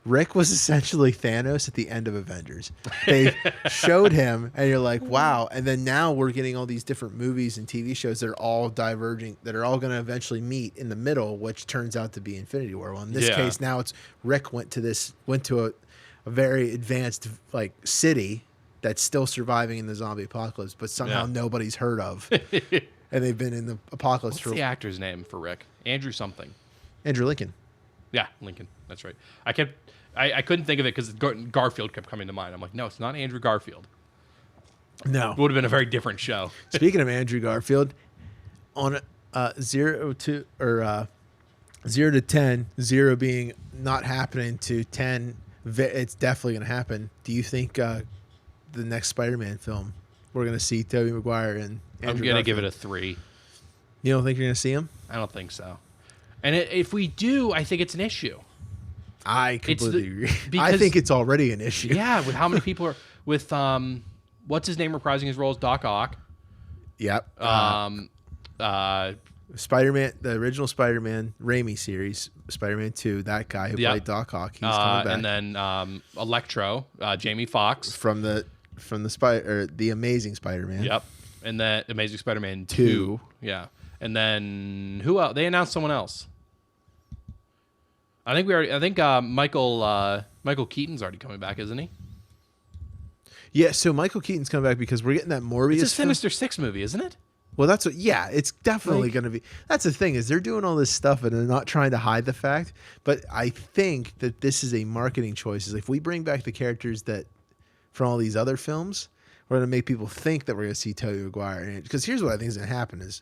Rick was essentially Thanos at the end of Avengers. They showed him, and you're like, wow. And then now we're getting all these different movies and TV shows that are all diverging, that are all going to eventually meet in the middle, which turns out to be Infinity War. Well, in this case, now it's Rick went to a very advanced like city that's still surviving in the zombie apocalypse, but somehow nobody's heard of. And they've been in the apocalypse. What's the actor's name for Rick? Andrew something. Andrew Lincoln. Yeah, Lincoln. That's right. I couldn't think of it because Garfield kept coming to mind. I'm like, no, it's not Andrew Garfield. No. It would have been a very different show. Speaking of Andrew Garfield, on 0 to 10, 0 being not happening to 10, it's definitely going to happen. Do you think the next Spider-Man film, we're going to see Tobey Maguire and Andrew I'm going to give it a 3. You don't think you're going to see him? I don't think so. And if we do, I think it's an issue. I completely agree. I think it's already an issue. Yeah, with how many people are with what's his name reprising his role as Doc Ock. Yep. Spider-Man, the original Spider-Man Raimi series, Spider-Man 2, that guy who played Doc Ock, he's coming back. And then Electro, Jamie Foxx from the Amazing Spider-Man. Yep. And then Amazing Spider-Man 2. Yeah. And then who else? They announced someone else. I think Michael Keaton's already coming back, isn't he? Yeah, so Michael Keaton's coming back because we're getting that Morbius. It's a Sinister Six movie, isn't it? Well, it's definitely going to be. That's the thing, is they're doing all this stuff and they're not trying to hide the fact. But I think that this is a marketing choice. Is if we bring back the characters that from all these other films, we're going to make people think that we're going to see Tobey Maguire. Because here's what I think is going to happen is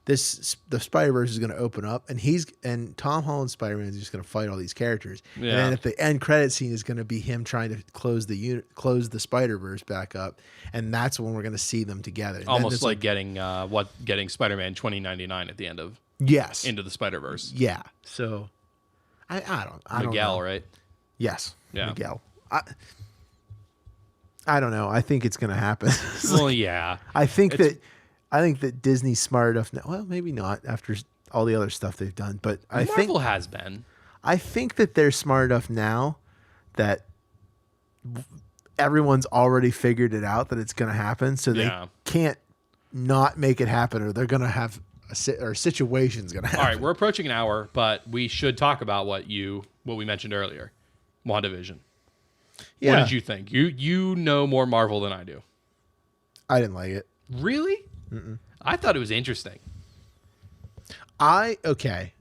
the Spider-Verse is going to open up, and Tom Holland's Spider-Man is just going to fight all these characters. Yeah. And then at the end credit scene is going to be him trying to close the Spider-Verse back up, and that's when we're going to see them together. And almost like getting Spider-Man 2099 at the end of Into the Spider-Verse. Yeah. So I don't Miguel, know. right? Yes. Yeah. Miguel. I don't know. I think it's going to happen. Well, yeah. I think that Disney's smart enough now. Well, maybe not after all the other stuff they've done, but Marvel has been. I think that they're smart enough now that everyone's already figured it out that it's going to happen, so they can't not make it happen, or they're going to have or situation's gonna happen. All right, we're approaching an hour, but we should talk about what we mentioned earlier, WandaVision. Yeah. What did you think? You know more Marvel than I do. I didn't like it. Really? Mm-mm. I thought it was interesting. Okay.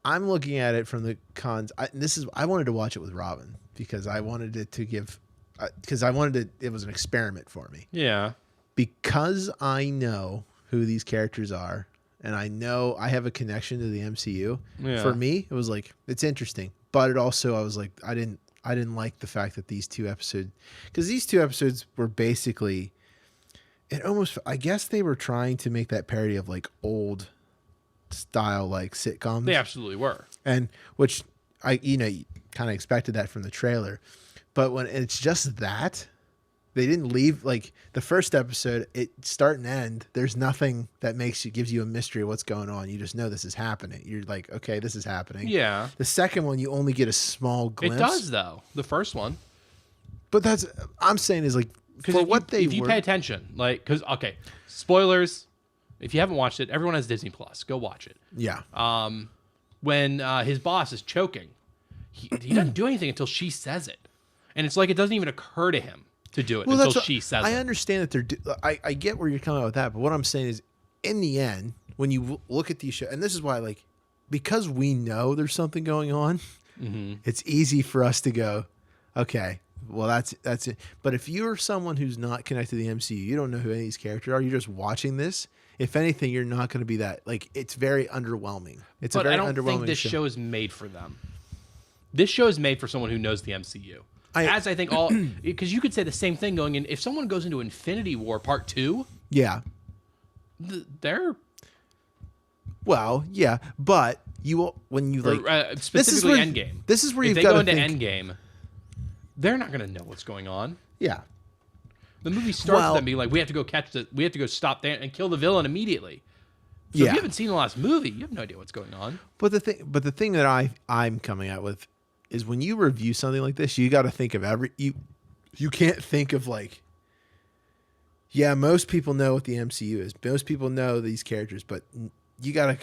I'm looking at it from the cons. I wanted to watch it with Robin because I wanted it to give, because it was an experiment for me. Yeah. Because I know who these characters are and I know I have a connection to the MCU. Yeah. For me, it was like, it's interesting, but it also, I was like, I didn't like the fact that these 2 episodes, because these 2 episodes were basically, I guess they were trying to make that parody of like old style like sitcoms. They absolutely were. And which I kind of expected that from the trailer. But when it's just that, they didn't leave, like the first episode, it start and end, there's nothing that gives you a mystery of what's going on. You just know this is happening. You're like, okay, this is happening. Yeah. The second one, you only get a small glimpse. It does though. The first one. But I'm saying is like, for if you pay attention, like, because, okay, spoilers. If you haven't watched it, everyone has Disney Plus. Go watch it. Yeah. When his boss is choking, he doesn't do anything until she says it. And it's like it doesn't even occur to him to do it until she says it. I understand that I get where you're coming with that, but what I'm saying is, in the end, when you look at these shows, and this is why, like, because we know there's something going on, it's easy for us to go, okay, well, that's it. But if you're someone who's not connected to the MCU, you don't know who any of these characters are, you're just watching this, if anything, you're not going to be that, like, it's very underwhelming. It's a very underwhelming show. But I don't think this show is made for them. This show is made for someone who knows the MCU. I think all, because you could say the same thing going in, if someone goes into Infinity War Part 2. Yeah. They're. Well, yeah, but when you like. Specifically Endgame. This is where if you've got to think. If they go into Endgame, they're not going to know what's going on. Yeah. The movie starts with them being like, we have to go stop there and kill the villain immediately. So if you haven't seen the last movie, you have no idea what's going on. But the thing that I'm coming at with is when you review something like this, you got to think of you can't think of like, yeah, most people know what the MCU is. Most people know these characters, but you got to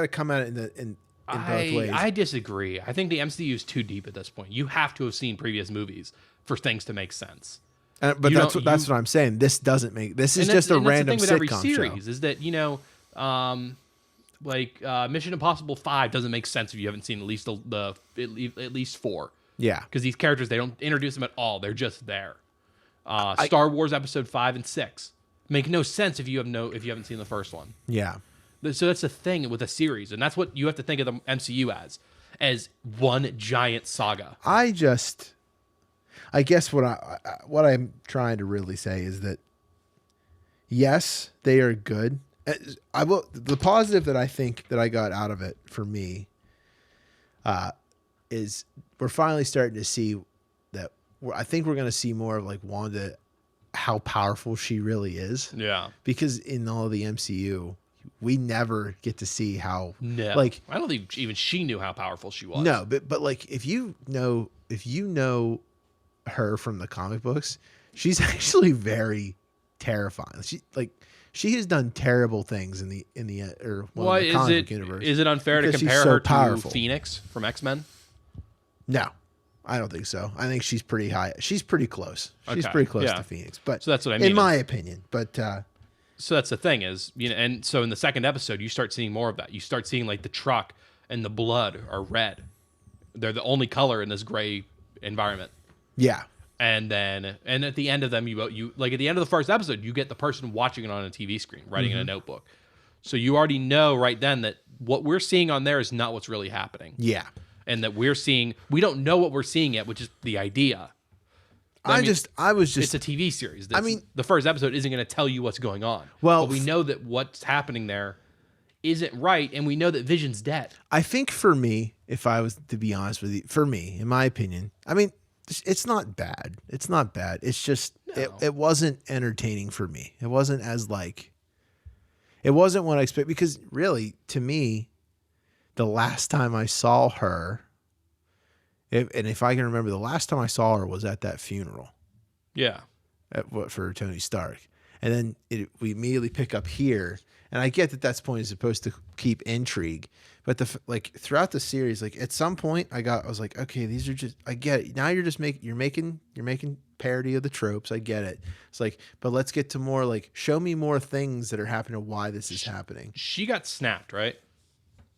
come at it in both ways. I disagree. I think the MCU is too deep at this point. You have to have seen previous movies for things to make sense. But that's what I'm saying. This doesn't make. This is just a random sitcom show. That's the thing with every series is that Mission Impossible 5 doesn't make sense if you haven't seen at least at least 4. Yeah, because these characters, they don't introduce them at all. They're just there. Star Wars Episode 5 and 6 make no sense if you haven't seen the first one. Yeah. So that's the thing with a series, and that's what you have to think of the MCU as one giant saga. I guess what I'm trying to really say is that yes, they are good. The positive that I think that I got out of it for me is we're finally starting to see that I think we're going to see more of like Wanda, how powerful she really is. Yeah. Because in all of the MCU, we never get to see how. No. Like, I don't think even she knew how powerful she was. No, but like if you know her from the comic books, she's actually very terrifying. She has done terrible things in the comic book universe. Is it unfair to compare her to Phoenix from X-Men? No, I don't think so. I think she's pretty high. She's pretty close. She's pretty close to Phoenix. But so that's what I mean. In my opinion. But so that's the thing is, and so in the second episode, you start seeing more of that. You start seeing like the truck and the blood are red. They're the only color in this gray environment. Yeah. And at the end of them, you like at the end of the first episode, you get the person watching it on a TV screen, writing in a notebook. So you already know right then that what we're seeing on there is not what's really happening. Yeah. And that we don't know what we're seeing yet, which is the idea. It's a TV series. The first episode isn't going to tell you what's going on. Well, but we know that what's happening there isn't right, and we know that Vision's dead. I think for me, if I was to be honest with you, for me, in my opinion, I mean, it's not bad. It's not bad. It's just it wasn't entertaining for me. It wasn't it wasn't what I expected, because really, to me, the last time I saw her, if I can remember, the last time I saw her was at that funeral. Yeah. For Tony Stark. and then we immediately pick up here. And I get that that's point is supposed to keep intrigue, but like throughout the series, like at some point I was like, okay, these are just, I get it. Now you're making parody of the tropes. I get it. It's like, but let's get to more, like, show me more things that are happening, why this is happening. She got snapped, right?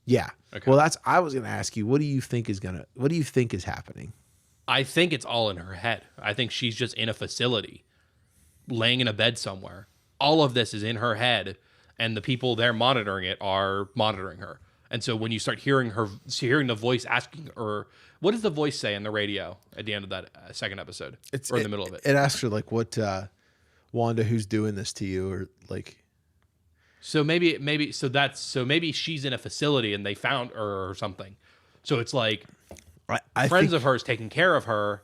Yeah. Okay. Well, I was going to ask you, what do you think is happening? I think it's all in her head. I think she's just in a facility, laying in a bed somewhere. All of this is in her head, and the people there monitoring it are monitoring her. And so when you start hearing the voice asking her, what does the voice say on the radio at the end of that second episode, or in the middle of it? It asks her, like, what, Wanda, who's doing this to you, or like. So maybe she's in a facility and they found her or something. So it's like friends of hers taking care of her,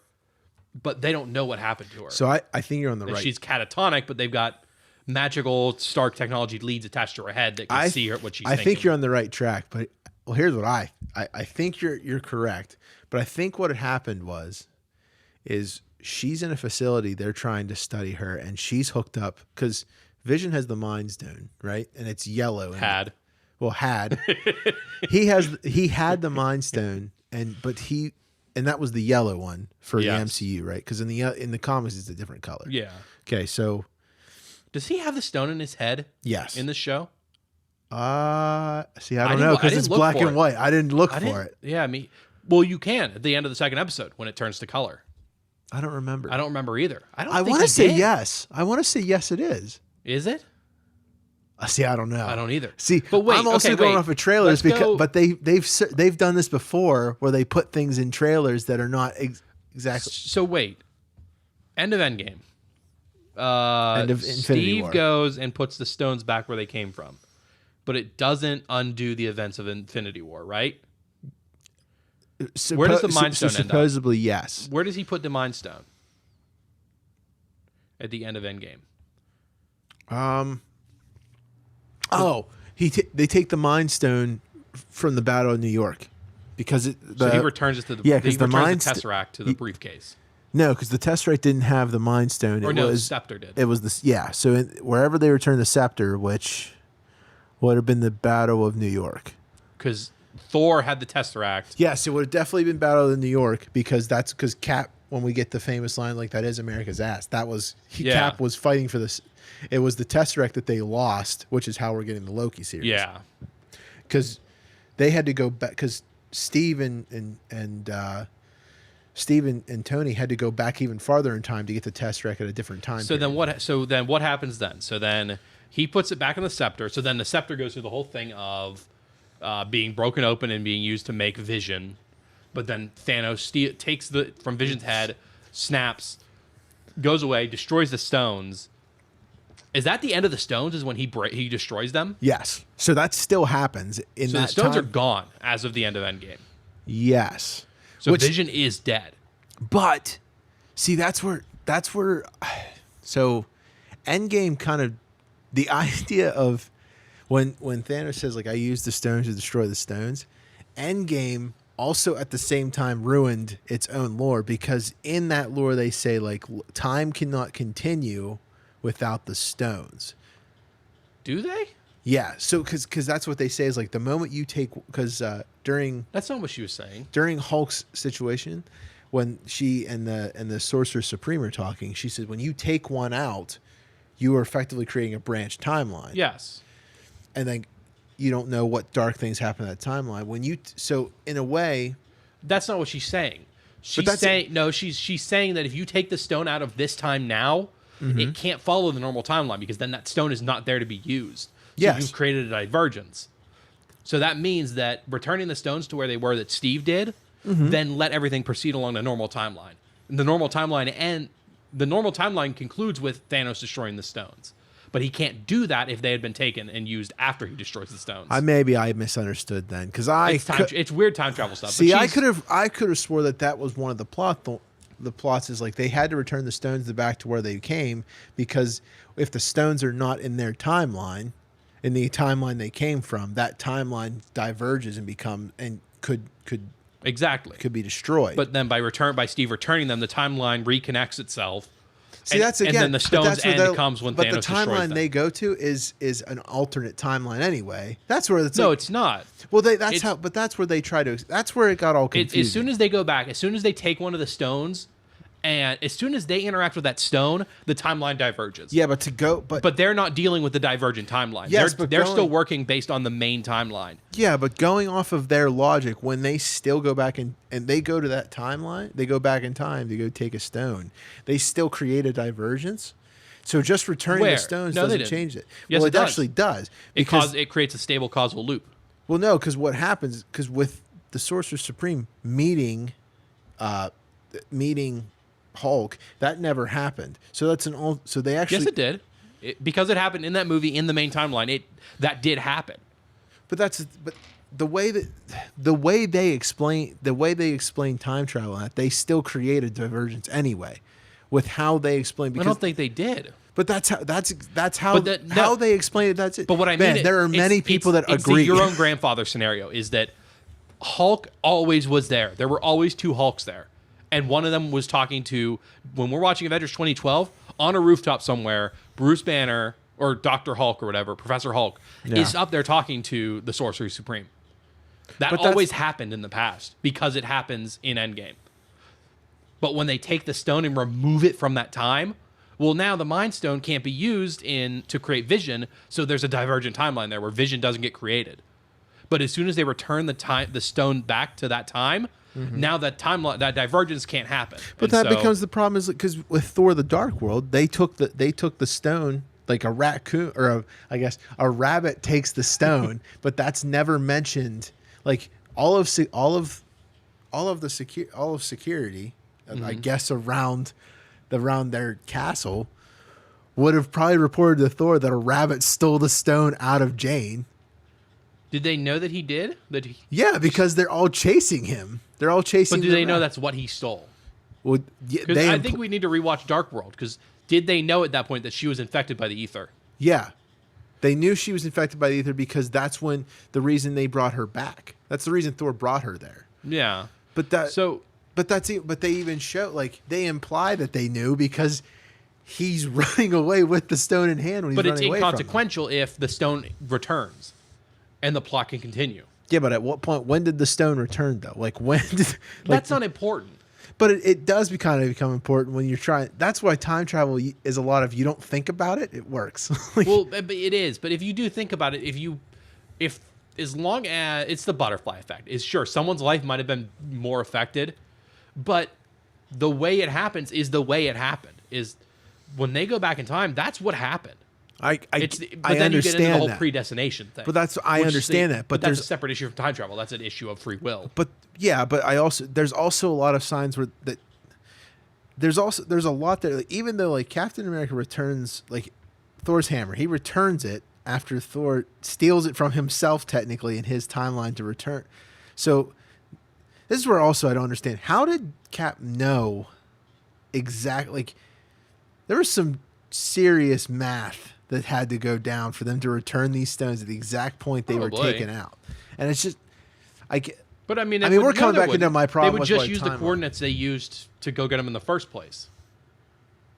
but they don't know what happened to her. So I think you're on the right. She's catatonic, but they've got magical Stark technology leads attached to her head that can see what she's thinking. I think you're on the right track, but here's what I think you're correct. But I think what had happened is she's in a facility. They're trying to study her, and she's hooked up because Vision has the Mind Stone, right? And it's yellow. He had the Mind Stone, and that was the yellow one for the MCU, right? Because in the comics it's a different color. Yeah. Okay, so does he have the stone in his head? Yes. In the show? See, I don't know, because it's black and white. I didn't look for it. Yeah, well, you can at the end of the second episode when it turns to color. I don't remember. I don't remember either. I want to say yes. I want to say yes, it is. Is it? See, I don't know. I don't either. See, but wait, I'm also going off of trailers but they've done this before where they put things in trailers that are not exactly. So wait, end of Endgame. End of Infinity War. Steve goes and puts the stones back where they came from, but it doesn't undo the events of Infinity War, right? Where does the Mind Stone end up? Supposedly, yes. Where does he put the Mind Stone? At the end of Endgame. They take the Mind Stone from the Battle of New York because so he returns it to the Tesseract to the briefcase. No, because the Tesseract didn't have the Mind Stone. The Scepter did. It was So wherever they returned the Scepter, which would have been the Battle of New York, because Thor had the Tesseract. Yes, it would have definitely been Battle of New York because Cap. When we get the famous line like "That is America's ass," Cap was fighting for this. It was the Tesseract that they lost, which is how we're getting the Loki series. Yeah, because they had to go back because Steve and Tony had to go back even farther in time to get the Tesseract at a different time. So then what happens then? So then he puts it back in the Scepter. So then the Scepter goes through the whole thing of being broken open and being used to make Vision. But then Thanos takes from Vision's head, snaps, goes away, destroys the stones. Is that the end of the stones? Is when he destroys them? Yes. So that still happens in that time. So the stones are gone as of the end of Endgame. Yes. So Vision is dead. But see, that's where. So Endgame kind of the idea of when Thanos says like I used the stones to destroy the stones. Endgame also at the same time ruined its own lore because in that lore they say like time cannot continue without the stones. Do they? Yeah. So because that's what they say is like the moment you take during that's not what she was saying during Hulk's situation when she and the Sorcerer Supreme are talking. She said when you take one out, you are effectively creating a branch timeline. Yes. And then you don't know what dark things happen in that timeline. So in a way, that's not what she's saying. She's saying that if you take the stone out of this time now, it can't follow the normal timeline because then that stone is not there to be used. So you've created a divergence. So that means that returning the stones to where they were that Steve did, then let everything proceed along the normal timeline. And the normal timeline concludes with Thanos destroying the stones. But he can't do that if they had been taken and used after he destroys the stones. Maybe I misunderstood then because it's weird time travel stuff. See, I could have swore that was one of the plots is like they had to return the stones back to where they came because if the stones are not in their timeline, in the timeline they came from, that timeline diverges and could be destroyed. But then by Steve returning them, the timeline reconnects itself. See, that's again. And then the stone's end comes when but Thanos the destroys timeline them. they go to is an alternate timeline anyway. That's where it's No, like, it's not. well, but that's where they try to. That's where it got all confusing. As soon as they go back, as soon as they take one of the stones, and as soon as they interact with that stone, the timeline diverges. Yeah, but they're not dealing with the divergent timeline. Yes, they're still working based on the main timeline. yeah, but going off of their logic, when they still go back and they go to that timeline, they go back in time to go take a stone. They still create a divergence. So just returning the stones doesn't change it. Yes, well, it does. Actually does. It creates a stable causal loop. Well, no, because what happens? Because with the Sorcerer Supreme meeting Hulk, that never happened. So that's so they actually. Yes, it did. Because it happened in that movie in the main timeline. That did happen. But the way they explain time travel, they still create a divergence anyway, with how they explain. Because I don't think they did. But that's how how they explain it. That's it. But what I mean, there are many people that agree. It's the your own grandfather scenario is that Hulk always was there. There were always two Hulks there. And one of them was talking to, when we're watching Avengers 2012, on a rooftop somewhere, Bruce Banner or Dr. Hulk or whatever, Professor Hulk, is up there talking to the Sorcerer Supreme. That always happened in the past because it happens in Endgame. But when they take the stone and remove it from that time, well, now the Mind Stone can't be used to create Vision, so there's a divergent timeline there where Vision doesn't get created. But as soon as they return the stone back to that time, now that that divergence can't happen. But becomes the problem is because with Thor: The Dark World, they took the stone like a raccoon or a rabbit takes the stone, but that's never mentioned. Like all of security, I guess around their castle would have probably reported to Thor that a rabbit stole the stone out of Jane. Did they know that he did? Yeah, because they're all chasing him. They're all chasing. But do they know that's what he stole? Well, I think we need to rewatch Dark World because did they know at that point that she was infected by the ether? Yeah, they knew she was infected by the ether because that's the reason they brought her back. That's the reason Thor brought her there. Yeah, but they even show they imply that they knew because he's running away with the stone in hand when he's running away from them. But it's inconsequential if the stone returns. And the plot can continue. Yeah, but at what point? When did the stone return, though? When did? That's not important. But it does become important when you're trying. That's why time travel is a lot of you don't think about it. It works. Well, it is. But if you do think about it, if as long as it's the butterfly effect, is sure someone's life might have been more affected, but the way it happens is the way it happened. Is when they go back in time, that's what happened. I then understand you get into the whole that. predestination thing. But I understand that. But that's a separate issue from time travel. That's an issue of free will. But yeah, but there's also a lot of signs where that there's a lot there. Even though Captain America returns Thor's hammer, he returns it after Thor steals it from himself technically in his timeline to return. So this is where also I don't understand. How did Cap know exactly? There was some serious math that had to go down for them to return these stones at the exact point they were taken out. And it's just, But I mean, we're coming back into my problem. They would just use the coordinates they used to go get them in the first place.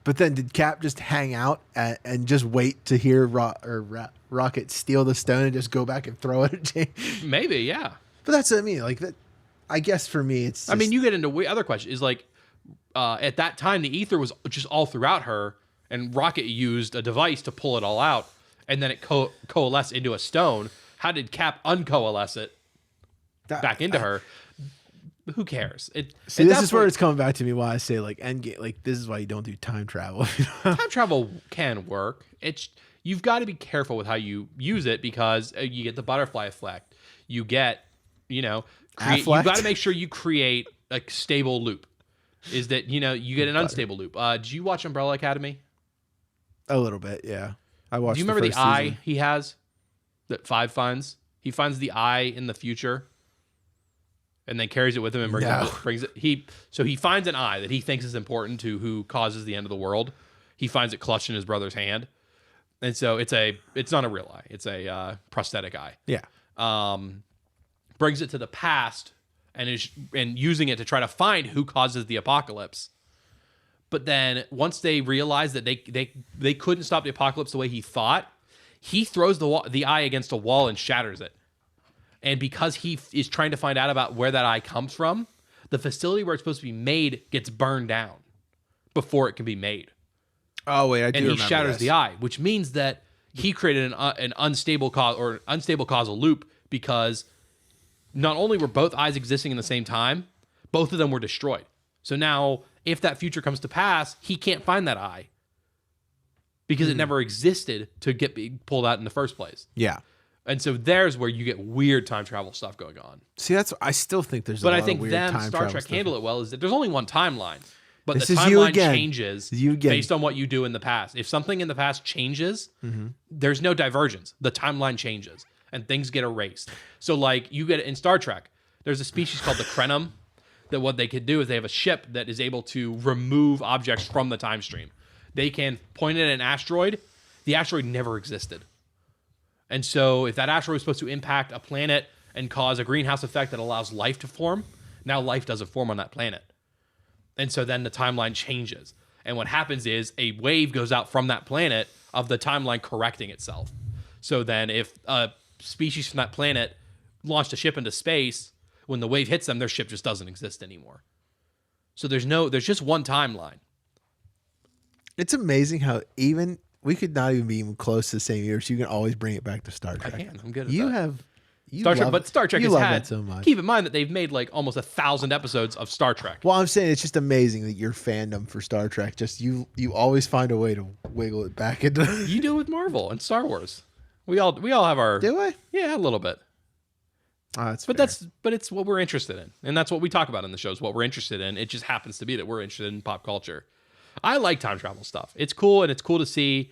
But then did Cap just hang out and just wait to hear Rocket steal the stone and just go back and throw it at Jane? Maybe, yeah. But that's what I mean. That, I guess for me, it's just, you get into other questions. Is at that time, the ether was just all throughout her. And Rocket used a device to pull it all out, and then it coalesced into a stone. How did Cap uncoalesce it back into her? Who cares? This is where it's coming back to me. Why I say Endgame, this is why you don't do time travel. Time travel can work. You've got to be careful with how you use it because you get the butterfly effect. You get, you got to make sure you create a stable loop. Is that you get an unstable loop? Did you watch Umbrella Academy? A little bit, yeah. I watched. Do you remember the season. eye he has that Five finds? He finds the eye in the future, and then carries it with him and brings it. He finds an eye that he thinks is important to who causes the end of the world. He finds it clutched in his brother's hand, and so it's not a real eye. It's a prosthetic eye. Yeah. Brings it to the past and using it to try to find who causes the apocalypse. But then once they realized that they couldn't stop the apocalypse the way he thought, he throws the eye against a wall and shatters it. And because he is trying to find out about where that eye comes from, the facility where it's supposed to be made gets burned down before it can be made. Oh wait, I do remember And he shatters this. the eye, which means that he created an unstable causal loop, because not only were both eyes existing in the same time, both of them were destroyed. So now, if that future comes to pass, he can't find that eye because it never existed to get pulled out in the first place. Yeah. And so there's where you get weird time travel stuff going on. See, I still think there's. But a lot I think of weird them time Star travel Trek stuff. handle it well. Is that there's only one timeline, but This the is you timeline again. changes You again. based on what you do in the past. If something in the past changes, there's no divergence. The timeline changes and things get erased. So like you get in Star Trek, there's a species called the Krenim that what they could do is they have a ship that is able to remove objects from the time stream. They can point at an asteroid. The asteroid never existed. And so if that asteroid was supposed to impact a planet and cause a greenhouse effect that allows life to form, now life doesn't form on that planet. And so then the timeline changes. And what happens is a wave goes out from that planet of the timeline correcting itself. So then if a species from that planet launched a ship into space, when the wave hits them, their ship just doesn't exist anymore. So there's just one timeline. It's amazing how even we could not even be even close to the same year, so you can always bring it back to Star Trek. I can. I'm good at You that. have you Star Trek, love, but Star Trek you has love had, that so much. keep in mind that they've made like almost 1,000 episodes of Star Trek. Well, I'm saying it's just amazing that your fandom for Star Trek, just you always find a way to wiggle it back into. You do it with Marvel and Star Wars. We all have our Do I? Yeah, a little bit. That's But fair. but it's what we're interested in. And that's what we talk about in the shows, what we're interested in. It just happens to be that we're interested in pop culture. I like time travel stuff. It's cool, and it's cool to see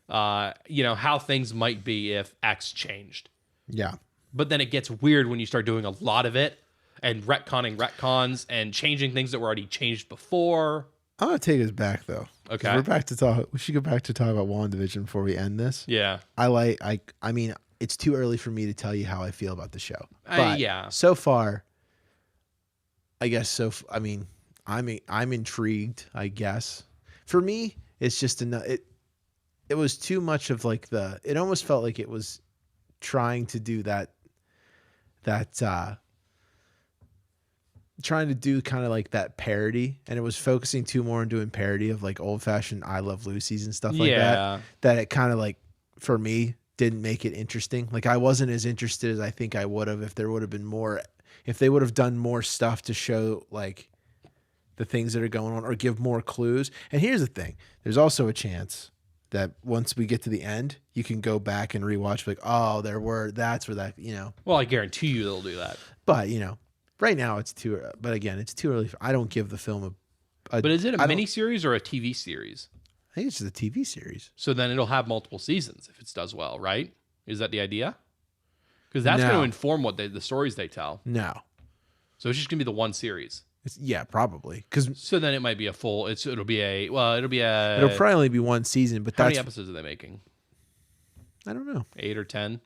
how things might be if X changed. Yeah. But then it gets weird when you start doing a lot of it and retconning retcons and changing things that were already changed before. I'm gonna take us back though. 'Cause Okay. we're back to talk. We should go back to talk about WandaVision before we end this. Yeah. I mean, it's too early for me to tell you how I feel about the show. But yeah. so far, I guess I mean, I'm intrigued. I guess for me, it's just it was too much of like it almost felt like it was trying to do trying to do kind of like that parody, and it was focusing too more on doing parody of like old fashioned I Love Lucy's and stuff like that it kind of like for me didn't make it interesting. Like I wasn't as interested as I think I would have if there would have been more, if they would have done more stuff to show like the things that are going on or give more clues. And here's the thing, there's also a chance that once we get to the end, you can go back and rewatch like, oh, that's where that, Well, I guarantee you they'll do that. but right now it's too, but again, it's too early. I don't give the film But is it a miniseries or a TV series? I think it's just a TV series. So then it'll have multiple seasons if it does well, right? Is that the idea? Because that's No. going to inform what the stories they tell. No. So it's just going to be the one series. Yeah, probably. Because So then it might be a full. It'll be a. it'll probably only be one season, but How many that's, episodes are they making? I don't know. 8 or 10?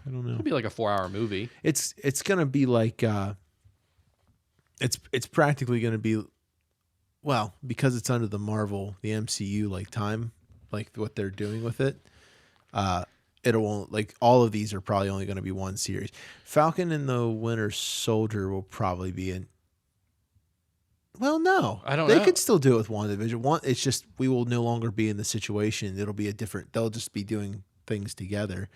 I don't know. It'll be like a 4-hour movie. It's going to be like, it's practically going to be, well, because it's under the Marvel, the MCU, like time, like what they're doing with it. It won't, like all of these are probably only going to be one series. Falcon and the Winter Soldier will probably be in. Well, no, I don't They know. could still do it with WandaVision. It's just we will no longer be in the situation. It'll be a different. They'll just be doing things together.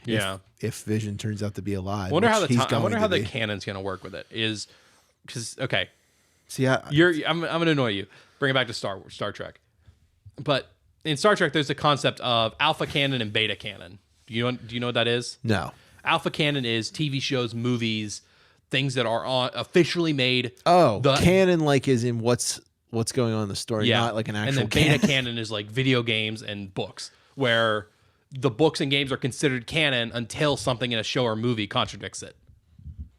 Yeah. If Vision turns out to be alive, I wonder how which he's I going wonder to how the be. canon's going to work with it. Is because okay, See, I'm going to annoy you. Bring it back to Star Trek. But in Star Trek, there's the concept of alpha canon and beta canon. Do you know what that is? no. Alpha canon is TV shows, movies, things that are officially made. Oh, The- canon like is in what's going on in the story, not like an actual And then canon. beta canon is like video games and books, where the books and games are considered canon until something in a show or movie contradicts it.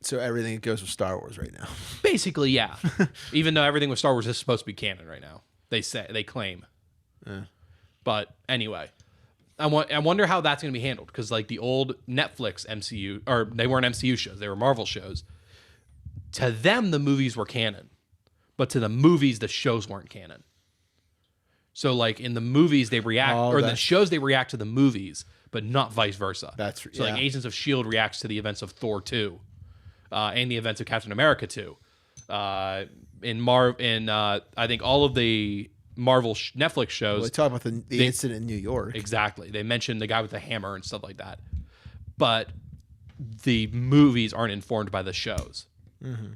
So everything that goes with Star Wars right now. Basically, yeah. Even though everything with Star Wars is supposed to be canon right now, they claim. But anyway, I wonder how that's going to be handled, because like the old Netflix MCU, or they weren't MCU shows, they were Marvel shows. To them, the movies were canon, but to the movies, the shows weren't canon. So like in the movies they react, or the shows they react to the movies, but not vice versa. So like Agents of S.H.I.E.L.D. reacts to the events of Thor 2 and the events of Captain America 2. I think all of the Marvel Netflix shows. Well, they talk about the incident in New York. Exactly. They mentioned the guy with the hammer and stuff like that. But the movies aren't informed by the shows. Mm-hmm.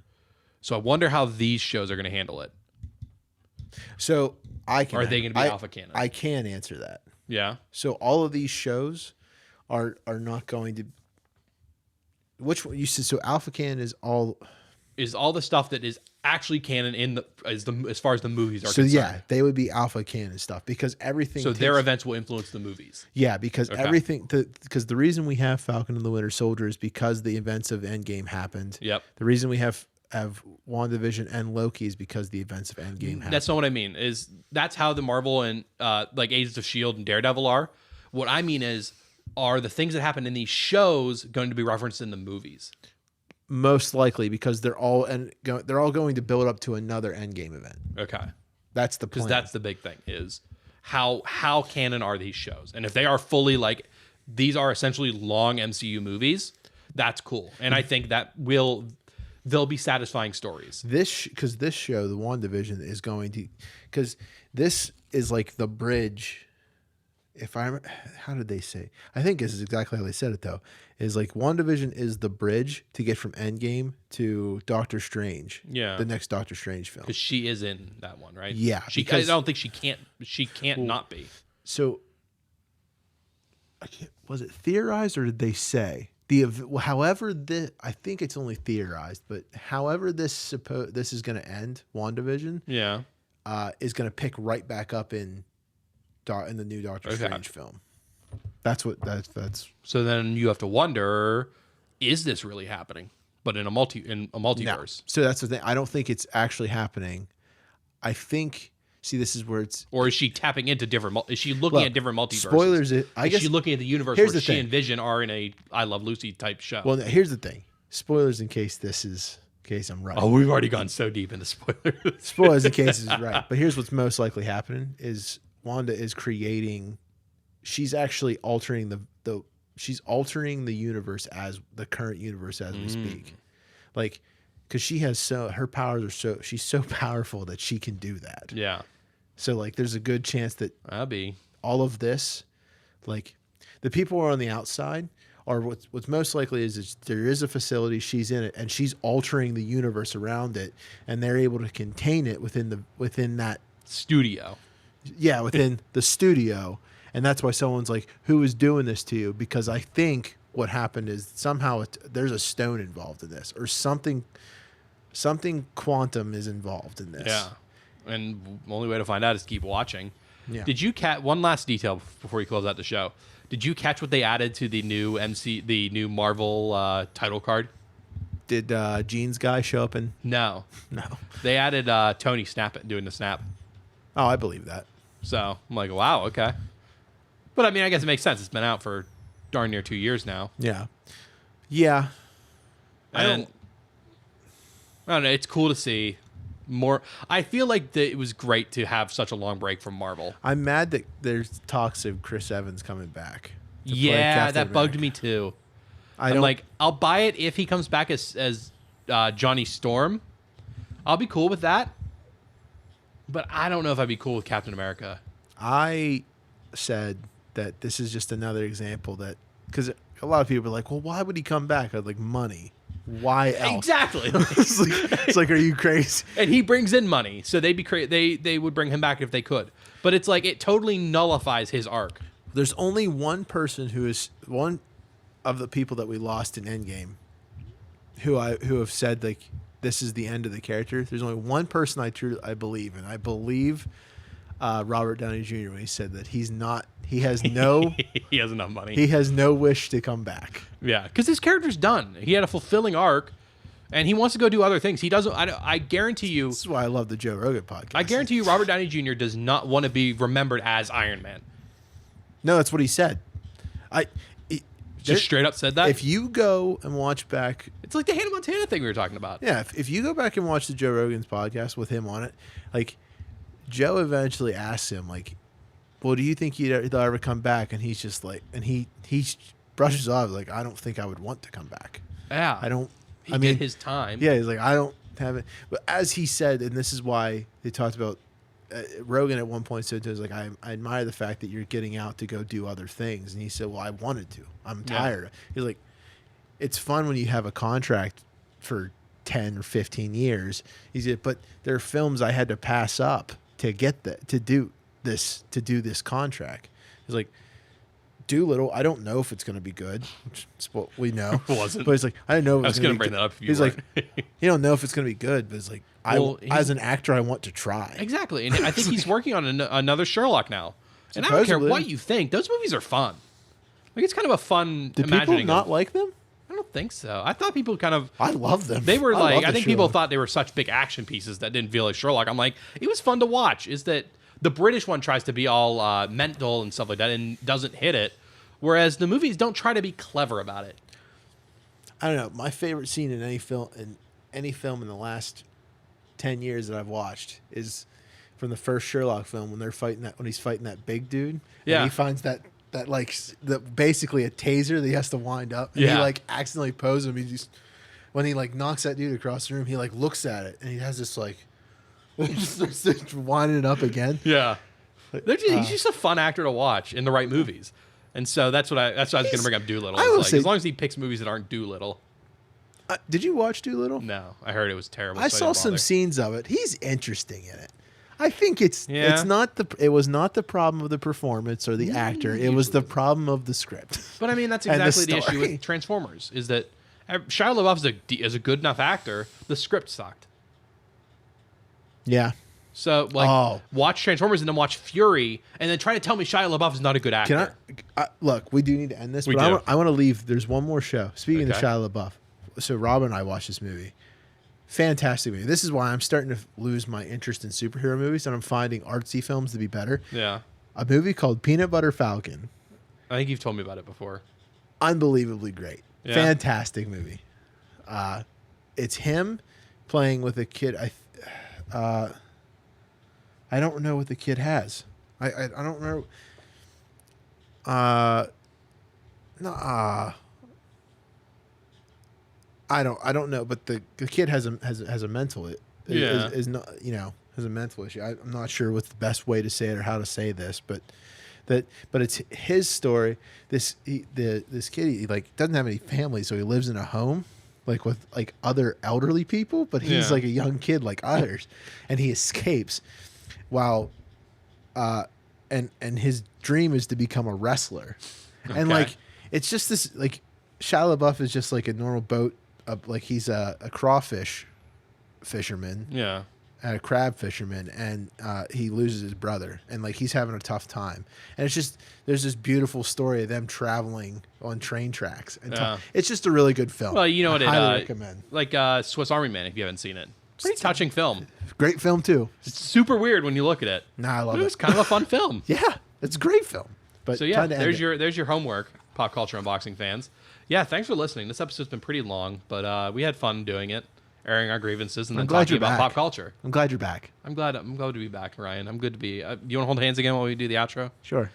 So I wonder how these shows are going to handle it. So are they going to be alpha canon? I can answer that. Yeah. So all of these shows are not going to. Which one you said? So alpha canon is all the stuff that is actually canon as far as the movies are concerned. So yeah, they would be alpha canon stuff because everything. So their events will influence the movies. Yeah, because everything. Because the reason we have Falcon and the Winter Soldier is because the events of Endgame happened. Yep. The reason we have WandaVision and Loki is because the events of Endgame happened. That's not what I mean. That's how the Marvel and like Agents of S.H.I.E.L.D. and Daredevil are. What I mean are the things that happen in these shows going to be referenced in the movies? Most likely, because they're all going to build up to another Endgame event. Okay, that's the plan. Because that's the big thing is how canon are these shows, and if they are fully like these are essentially long MCU movies, that's cool, and I think that they'll be satisfying stories. This show, the WandaVision, is going to because this is like the bridge. How did they say? I think this is exactly how they said it though. Is like WandaVision is the bridge to get from Endgame to Doctor Strange. Yeah, the next Doctor Strange film. Because she is in that one, right? Yeah, I don't think she can't. She can't not be. So, was it theorized or did they say I think it's only theorized, but however this is going to end, WandaVision, yeah, is going to pick right back up in the new Doctor Strange film. That's. So then you have to wonder, is this really happening? But in a multiverse. No. So that's the thing. I don't think it's actually happening. I think. See, this is where it's. Or is she tapping into different? Is she looking at different multiverses? Spoilers. Is she looking at the universe where she and Vision are in a I Love Lucy type show? Well, here's the thing. Spoilers in case I'm right. Oh, we've already gone so deep into spoilers. Spoilers in case this is right. But here's what's most likely happening is Wanda is creating. She's actually altering she's altering the universe as the current universe as we speak, like because her powers are she's so powerful that she can do that. Yeah. So like, there's a good chance that all of this, like the people who are on the outside, or what's most likely is there is a facility, she's in it, and she's altering the universe around it, and they're able to contain it within that studio. Yeah, within the studio. And that's why someone's like, who is doing this to you? Because I think what happened is somehow there's a stone involved in this, or something quantum is involved in this. Yeah. And the only way to find out is to keep watching. Yeah. Did you catch one last detail before you close out the show? Did you catch what they added to the new Marvel title card? Did Jean's guy show up in? No. They added Tony doing the snap. Oh, I believe that. So I'm like, wow, okay. But I mean, I guess it makes sense. It's been out for darn near 2 years now. Yeah. Yeah. I don't know. It's cool to see more. I feel like it was great to have such a long break from Marvel. I'm mad that there's talks of Chris Evans coming back. Yeah, that bugged me too. I'm like, I'll buy it if he comes back as Johnny Storm. I'll be cool with that. But I don't know if I'd be cool with Captain America. I said that this is just another example that, because a lot of people are like, well, why would he come back? I'm like, money. Why else? Exactly. It's like, are you crazy? And he brings in money, so they'd be they would bring him back if they could. But it's like it totally nullifies his arc. There's only one person who is one of the people that we lost in Endgame who have said like this is the end of the character. There's only one person I believe, and I believe Robert Downey Jr. when he said that he has no he has enough money. He has no wish to come back. Yeah, because his character's done. He had a fulfilling arc, and he wants to go do other things. He doesn't. I guarantee you. This is why I love the Joe Rogan podcast. I guarantee you, Robert Downey Jr. does not want to be remembered as Iron Man. No, that's what he said. Just straight up said that. If you go and watch back, it's like the Hannah Montana thing we were talking about. Yeah, if you go back and watch the Joe Rogan's podcast with him on it, like Joe eventually asks him, like, well, do you think they'll ever come back? And he's just like, and he brushes off, like, I don't think I would want to come back. Yeah. I don't. He did his time. Yeah, he's like, I don't have it. But as he said, and this is why they talked about, Rogan at one point said to us, like, I admire the fact that you're getting out to go do other things. And he said, well, I wanted to. I'm tired. He's like, it's fun when you have a contract for 10 or 15 years. He said, but there are films I had to pass up to get to do this contract. He's like, Doolittle, I don't know if it's going to be good. Which is what we know. It wasn't. But he's like, I didn't know if it was going to bring that up if you He's weren't. like, you don't know if it's going to be good, but it's like, as an actor, I want to try. Exactly. And I think he's working on another Sherlock now. And I don't care what you think. Those movies are fun. Like, it's kind of a fun Did people not like them? I don't think so. I thought people kind of... I love them. They were like... I think people thought they were such big action pieces that didn't feel like Sherlock. I'm like, it was fun to watch. Is that the British one tries to be all mental and stuff like that and doesn't hit it, whereas the movies don't try to be clever about it. I don't know. My favorite scene in any film in the last 10 years that I've watched is from the first Sherlock film when he's fighting that big dude. Yeah. And he finds that basically a taser that he has to wind up. And he like accidentally poses him. He just, when he like knocks that dude across the room, he like looks at it and he has this like, just winding it up again. Yeah. He's just a fun actor to watch in the right movies. And so that's what I was going to bring up Doolittle. As long as he picks movies that aren't Doolittle. Did you watch Doolittle? No, I heard it was terrible. I saw some scenes of it. He's interesting in it. I think it was not the problem of the performance or the actor. It was the problem of the script. But I mean, that's exactly the issue with Transformers, is that Shia LaBeouf is a good enough actor. The script sucked. Yeah. So watch Transformers and then watch Fury and then try to tell me Shia LaBeouf is not a good actor. Look, we do need to end this, but I want to leave. There's one more show. Speaking of Shia LaBeouf. So Rob and I watched this movie. Fantastic movie. This is why I'm starting to lose my interest in superhero movies, and I'm finding artsy films to be better. Yeah. A movie called Peanut Butter Falcon. I think you've told me about it before. Unbelievably great. Yeah. Fantastic movie. It's him playing with a kid. I don't know what the kid has. I don't know. I don't know, but the kid has a mental is not, has a mental issue. I'm not sure what's the best way to say it or how to say this, but it's his story. This kid, he like doesn't have any family, so he lives in a home like with like other elderly people, but he's like a young kid like others, and he escapes while and his dream is to become a wrestler. Okay. And like it's just this like Shia LaBeouf is just like a normal boat. Like he's a crawfish fisherman, and a crab fisherman, and he loses his brother, and like he's having a tough time, and it's just there's this beautiful story of them traveling on train tracks, and it's just a really good film. Well, you know what? I highly recommend. Like Swiss Army Man, if you haven't seen it, pretty touching film. Great film too. It's super weird when you look at it. Nah, I love it. It was kind of a fun film. Yeah, it's a great film. But so yeah, there's your homework, pop culture unboxing fans. Yeah, thanks for listening. This episode's been pretty long, but we had fun doing it, airing our grievances, and then talking about pop culture. I'm glad you're back. I'm glad to be back, Ryan. I'm good to be. You want to hold hands again while we do the outro? Sure.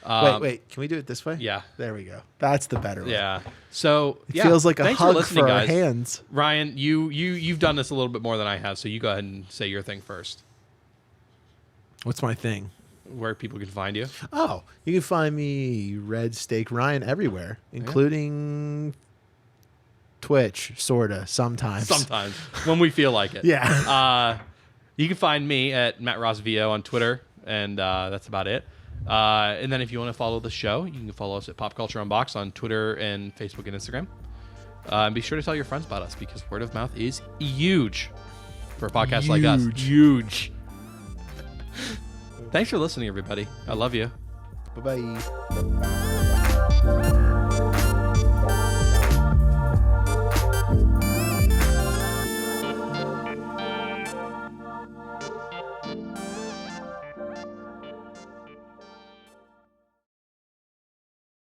Wait. Can we do it this way? Yeah. There we go. That's the better way. Yeah. So it feels like a hug for our guys. hands. Ryan, you've done this a little bit more than I have, so you go ahead and say your thing first. What's my thing? Where people can find you. Oh, you can find me Red Steak Ryan everywhere, including Twitch, sorta, sometimes. Sometimes, when we feel like it. Yeah. You can find me at Matt Ross VO on Twitter, and that's about it. And then if you want to follow the show, you can follow us at Pop Culture Unbox on Twitter and Facebook and Instagram. And be sure to tell your friends about us, because word of mouth is huge for a podcast like us. Huge. Thanks for listening, everybody. I love you. Bye-bye.